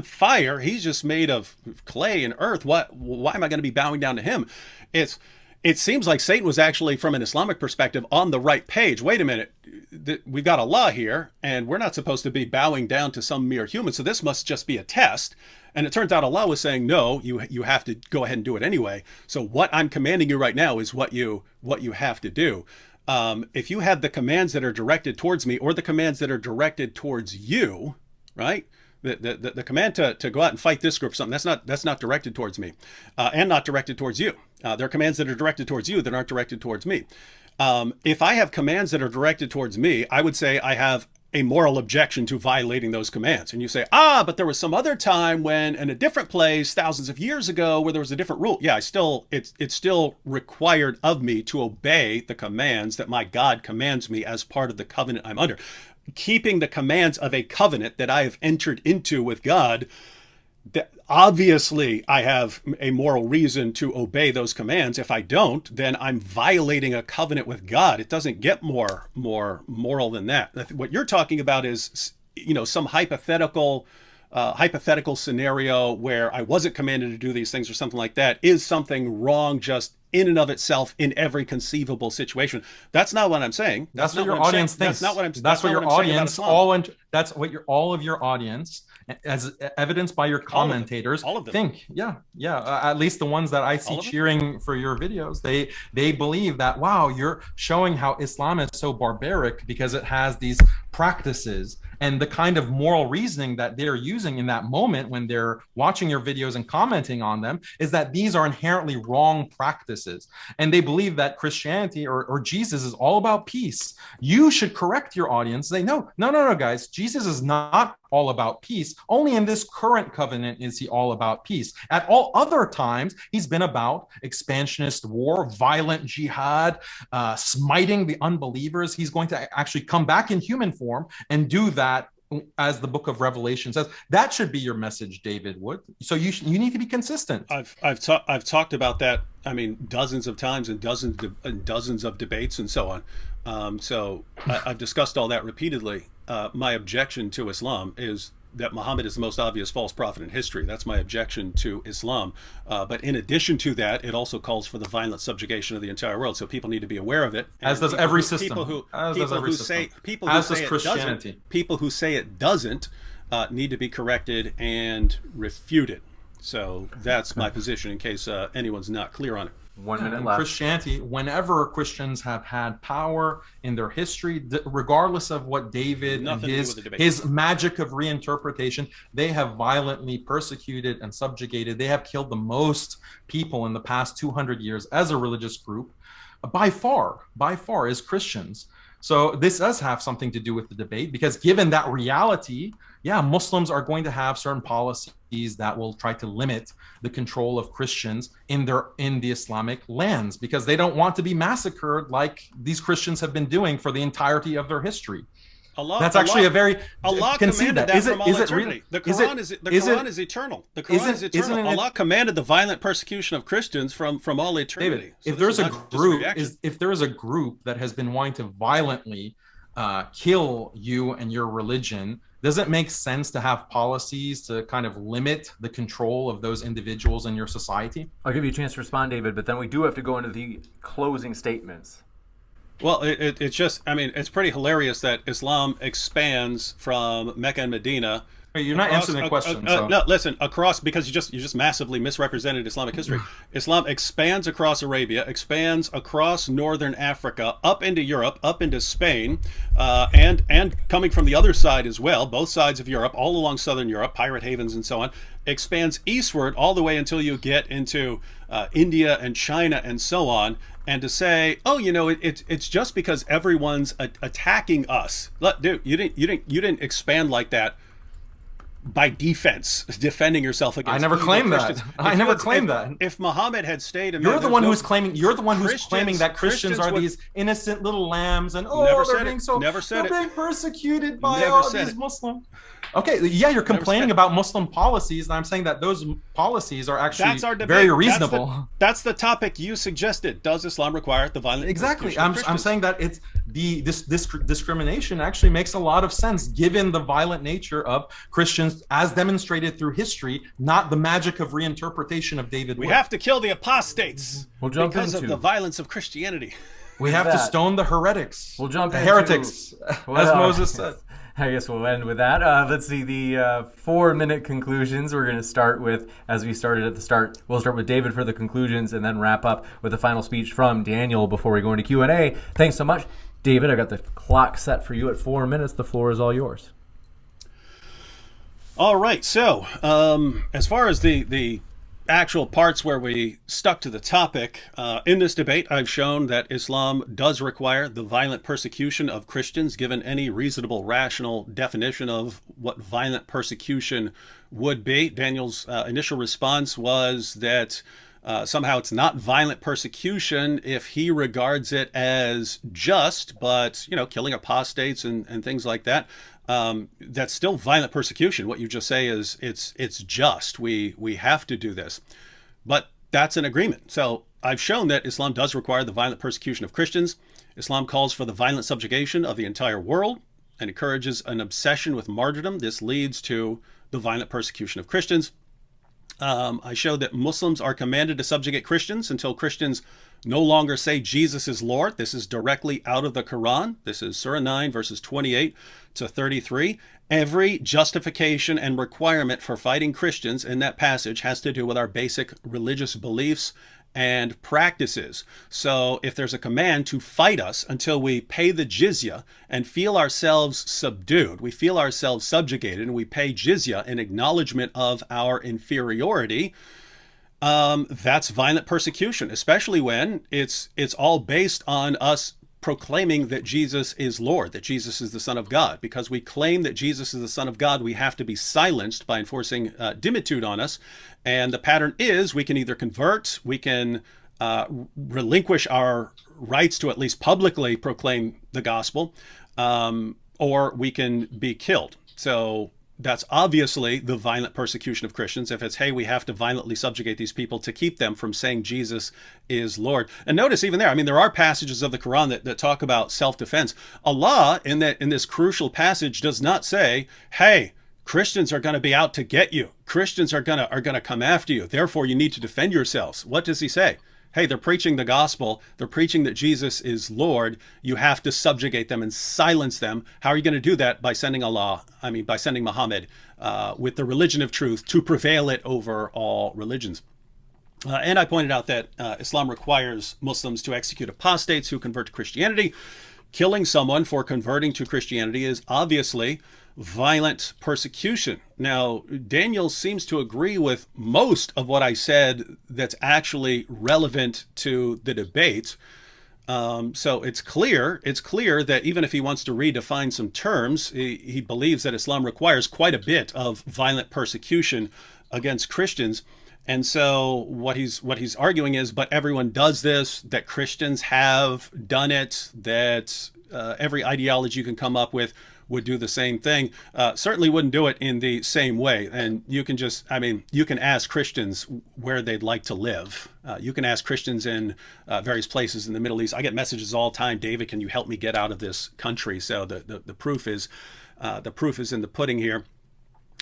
fire. He's just made of clay and earth. Why am I going to be bowing down to him? It seems like Satan was actually, from an Islamic perspective, on the right page. Wait a minute, we've got Allah here, and we're not supposed to be bowing down to some mere human, so this must just be a test. And it turns out Allah was saying, no, you have to go ahead and do it anyway. So what I'm commanding you right now is what you have to do. If you have the commands that are directed towards me or the commands that are directed towards you, right? The command to go out and fight this group, something that's not directed towards me, and not directed towards you. There are commands that are directed towards you that aren't directed towards me. If I have commands that are directed towards me, I would say I have a moral objection to violating those commands. And you say, but there was some other time when, in a different place, thousands of years ago, where there was a different rule. Yeah, it's still required of me to obey the commands that my God commands me as part of the covenant I'm under. Keeping the commands of a covenant that I have entered into with God, that obviously I have a moral reason to obey those commands. If I don't, then I'm violating a covenant with God. It doesn't get more moral than that. What you're talking about is, some hypothetical scenario where I wasn't commanded to do these things or something like that. Is something wrong just in and of itself in every conceivable situation? That's not what I'm saying. That's what your audience thinks. That's what your audience all of your audience, as evidenced by your commentators, all of them think. Yeah. At least the ones that I see cheering for your videos, they believe that, wow, you're showing how Islam is so barbaric because it has these practices, and the kind of moral reasoning that they're using in that moment when they're watching your videos and commenting on them is that these are inherently wrong practices. And they believe that Christianity or Jesus is all about peace. You should correct your audience. Say, no, guys, Jesus is not all about peace. Only in this current covenant is he all about peace. At all other times, he's been about expansionist war, violent jihad, smiting the unbelievers. He's going to actually come back in human form and do that, as the book of Revelation says. That should be your message, David Wood. So you need to be consistent. I've talked about that, dozens of times and dozens of debates and so on. So I've discussed all that repeatedly. My objection to Islam is that Muhammad is the most obvious false prophet in history. That's my objection to Islam. But in addition to that, it also calls for the violent subjugation of the entire world. So people need to be aware of it. As does every system. People who say it doesn't need to be corrected and refuted. So that's my position, in case anyone's not clear on it. 1 minute in left. Christianity, whenever Christians have had power in their history, regardless of what David Nothing and to do with the debate. his magic of reinterpretation, they have violently persecuted and subjugated. They have killed the most people in the past 200 years as a religious group, by far as Christians. So this does have something to do with the debate, because given that reality, yeah, Muslims are going to have certain policies that will try to limit the control of Christians in the Islamic lands, because they don't want to be massacred like these Christians have been doing for the entirety of their history. That's actually a very Allah concede commanded that from all eternity. The Quran is eternal. The Quran is eternal. Allah commanded the violent persecution of Christians from all eternity. David, if there's a group that has been wanting to violently kill you and your religion, does it make sense to have policies to kind of limit the control of those individuals in your society? I'll give you a chance to respond, David, but then we do have to go into the closing statements. Well, it's just, I mean, it's pretty hilarious that Islam expands from Mecca and Medina. You're not answering the question. No, listen, because you just massively misrepresented Islamic history. Islam expands across Arabia, expands across northern Africa, up into Europe, up into Spain, and coming from the other side as well, both sides of Europe, all along southern Europe, pirate havens and so on, expands eastward all the way until you get into India and China and so on. And to say, oh, it's just because everyone's attacking us. Dude, you didn't expand like that by defense, defending yourself against. I never claimed that. I never claimed that. If Muhammad had stayed, you're the one who's claiming that Christians are these innocent little lambs, and they're being persecuted by all these Muslims. Okay, yeah, you're complaining about Muslim policies, and I'm saying that those policies are actually very reasonable. That's the topic you suggested. Does Islam require the violent? Exactly. I'm saying that this discrimination actually makes a lot of sense given the violent nature of Christians as demonstrated through history, not the magic of reinterpretation of David Wood. We have to kill the apostates because of the violence of Christianity. We have to stone the heretics. We'll jump the heretics, as Moses said. I guess we'll end with that. Let's see the 4-minute conclusions. We're going to start with, as we started at the start, we'll start with David for the conclusions and then wrap up with the final speech from Daniel before we go into Q&A. Thanks so much. David, I got the clock set for you at 4 minutes. The floor is all yours. All right. So as far as the actual parts where we stuck to the topic, in this debate, I've shown that Islam does require the violent persecution of Christians, given any reasonable, rational definition of what violent persecution would be. Daniel's initial response was that somehow it's not violent persecution if he regards it as just, but, killing apostates and things like that. That's still violent persecution. What you just say is it's just. We have to do this. But that's an agreement. So I've shown that Islam does require the violent persecution of Christians. Islam calls for the violent subjugation of the entire world and encourages an obsession with martyrdom. This leads to the violent persecution of Christians. I showed that Muslims are commanded to subjugate Christians until Christians no longer say Jesus is Lord. This is directly out of the Quran. This is Surah 9, verses 28 to 33. Every justification and requirement for fighting Christians in that passage has to do with our basic religious beliefs and practices. So if there's a command to fight us until we pay the jizya and feel ourselves subdued, we feel ourselves subjugated, and we pay jizya in acknowledgement of our inferiority, that's violent persecution, especially when it's all based on us proclaiming that Jesus is Lord, that Jesus is the Son of God. Because we claim that Jesus is the Son of God, we have to be silenced by enforcing dimitude on us. And the pattern is we can either convert, we can relinquish our rights to at least publicly proclaim the gospel, or we can be killed. So that's obviously the violent persecution of Christians. If it's, hey, we have to violently subjugate these people to keep them from saying Jesus is Lord. And notice even there, there are passages of the Quran that talk about self-defense. Allah, in this crucial passage, does not say, hey, Christians are going to be out to get you. Christians are going to come after you. Therefore, you need to defend yourselves. What does he say? Hey, they're preaching the gospel. They're preaching that Jesus is Lord. You have to subjugate them and silence them. How are you going to do that? By sending Muhammad with the religion of truth to prevail it over all religions. And I pointed out that Islam requires Muslims to execute apostates who convert to Christianity. Killing someone for converting to Christianity is obviously violent persecution. Now, Daniel seems to agree with most of what I said that's actually relevant to the debate. So it's clear that even if he wants to redefine some terms, he believes that Islam requires quite a bit of violent persecution against Christians. And so what he's arguing is, but everyone does this, that Christians have done it, that every ideology you can come up with would do the same thing. Certainly wouldn't do it in the same way. And you can you can ask Christians where they'd like to live. You can ask Christians in various places in the Middle East. I get messages all the time, David, can you help me get out of this country? So the proof is in the pudding here.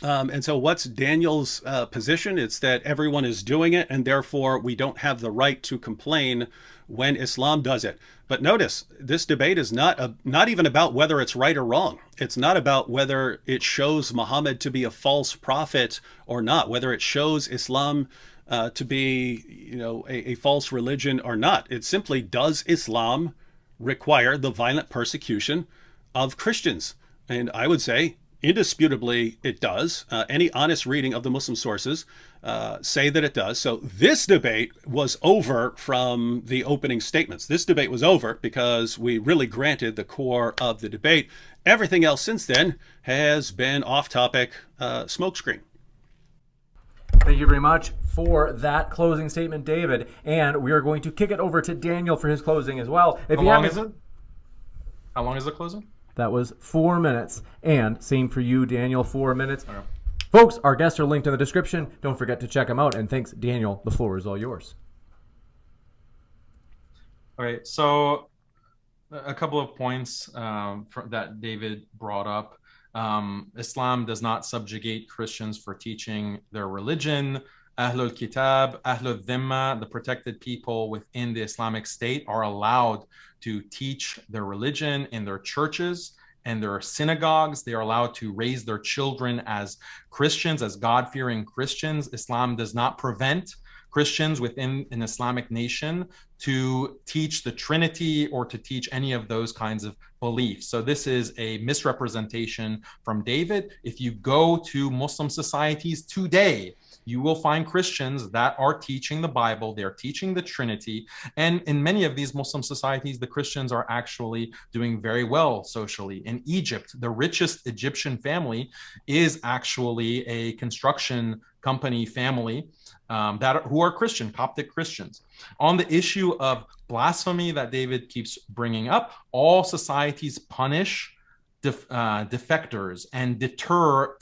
And so what's Daniel's position? It's that everyone is doing it, and therefore we don't have the right to complain when Islam does it. But notice, this debate is not even about whether it's right or wrong. It's not about whether it shows Muhammad to be a false prophet or not, whether it shows Islam to be, a false religion or not. It's simply, does Islam require the violent persecution of Christians? And I would say, indisputably, it does. Any honest reading of the Muslim sources say that it does. So this debate was over from the opening statements. This debate was over because we really granted the core of the debate. Everything else since then has been off-topic smokescreen. Thank you very much for that closing statement, David. And we are going to kick it over to Daniel for his closing as well. How long is it? How long is the closing? That was 4 minutes. And same for you, Daniel, 4 minutes. Okay. Folks, our guests are linked in the description. Don't forget to check them out. And thanks, Daniel. The floor is all yours. All right. So a couple of points that David brought up. Islam does not subjugate Christians for teaching their religion. Ahlul Kitab, Ahlul Dhimma, the protected people within the Islamic State, are allowed to teach their religion in their churches and their synagogues. They are allowed to raise their children as Christians, as God-fearing Christians. Islam does not prevent Christians within an Islamic nation to teach the Trinity or to teach any of those kinds of beliefs. So this is a misrepresentation from David. If you go to Muslim societies today, you will find Christians that are teaching the Bible, they're teaching the Trinity, and in many of these Muslim societies, the Christians are actually doing very well socially. In Egypt, the richest Egyptian family is actually a construction company family who are Christian, Coptic Christians. On the issue of blasphemy that David keeps bringing up, all societies punish defectors and deter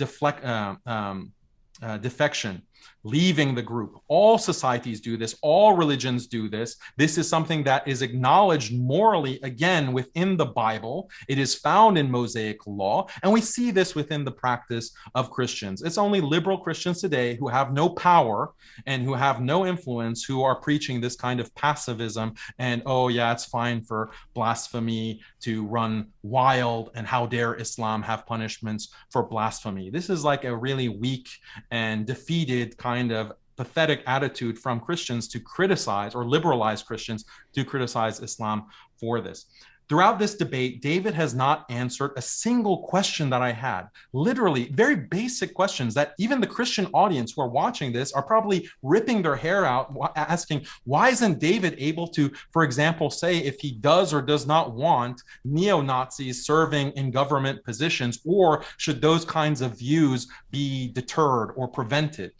defection, leaving the group. All societies do this. All religions do this. This is something that is acknowledged morally, again, within the Bible. It is found in Mosaic law, and we see this within the practice of Christians. It's only liberal Christians today who have no power and who have no influence who are preaching this kind of pacifism and, oh yeah, it's fine for blasphemy to run wild, and how dare Islam have punishments for blasphemy. This is like a really weak and defeated kind of pathetic attitude from Christians to criticize, or liberalized Christians to criticize, Islam for this. Throughout this debate, David has not answered a single question that I had. Literally, very basic questions that even the Christian audience who are watching this are probably ripping their hair out, asking, why isn't David able to, for example, say if he does or does not want neo-Nazis serving in government positions, or should those kinds of views be deterred or prevented?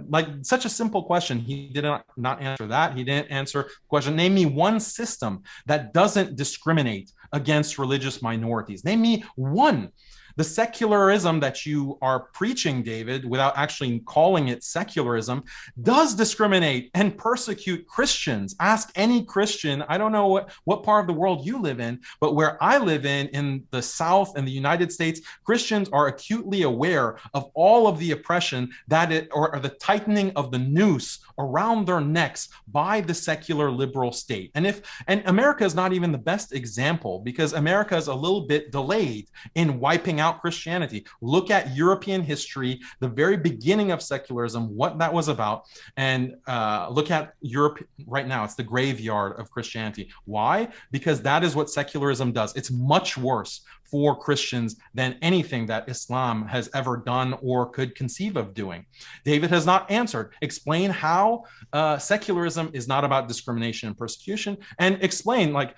Like, such a simple question. He did not answer that. He didn't answer the question, name me one system that doesn't discriminate against religious minorities. Name me one. The secularism that you are preaching, David, without actually calling it secularism, does discriminate and persecute Christians. Ask any Christian. I don't know what part of the world you live in, but where I live in the South and the United States, Christians are acutely aware of all of the oppression or the tightening of the noose around their necks by the secular liberal state. And America is not even the best example, because America is a little bit delayed in wiping out Christianity. Look at European history, the very beginning of secularism, what that was about, and look at Europe right now. It's the graveyard of Christianity. Why? Because that is what secularism does. It's much worse for Christians than anything that Islam has ever done or could conceive of doing. David has not answered. Explain how secularism is not about discrimination and persecution, and explain, like,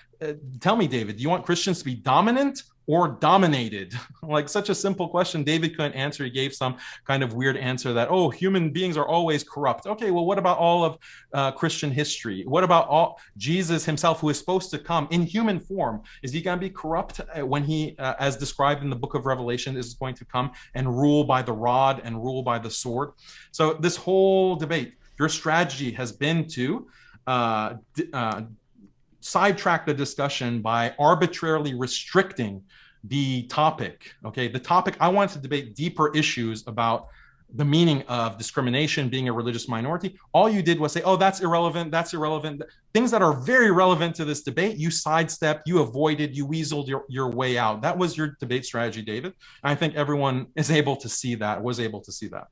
tell me, David, do you want Christians to be dominant or dominated? Like, such a simple question. David couldn't answer. He gave some kind of weird answer that, oh, human beings are always corrupt. Okay, well, what about all of Christian history? What about all Jesus himself, who is supposed to come in human form? Is he going to be corrupt when he, as described in the book of Revelation, is going to come and rule by the rod and rule by the sword? So this whole debate, your strategy has been to sidetrack the discussion by arbitrarily restricting the topic. Okay, the topic, I wanted to debate deeper issues about the meaning of discrimination, being a religious minority. All you did was say, oh, that's irrelevant, that's irrelevant. Things that are very relevant to this debate, you sidestepped, you avoided, you weaseled your way out. That was your debate strategy, David. And I think everyone is able to see that, was able to see that.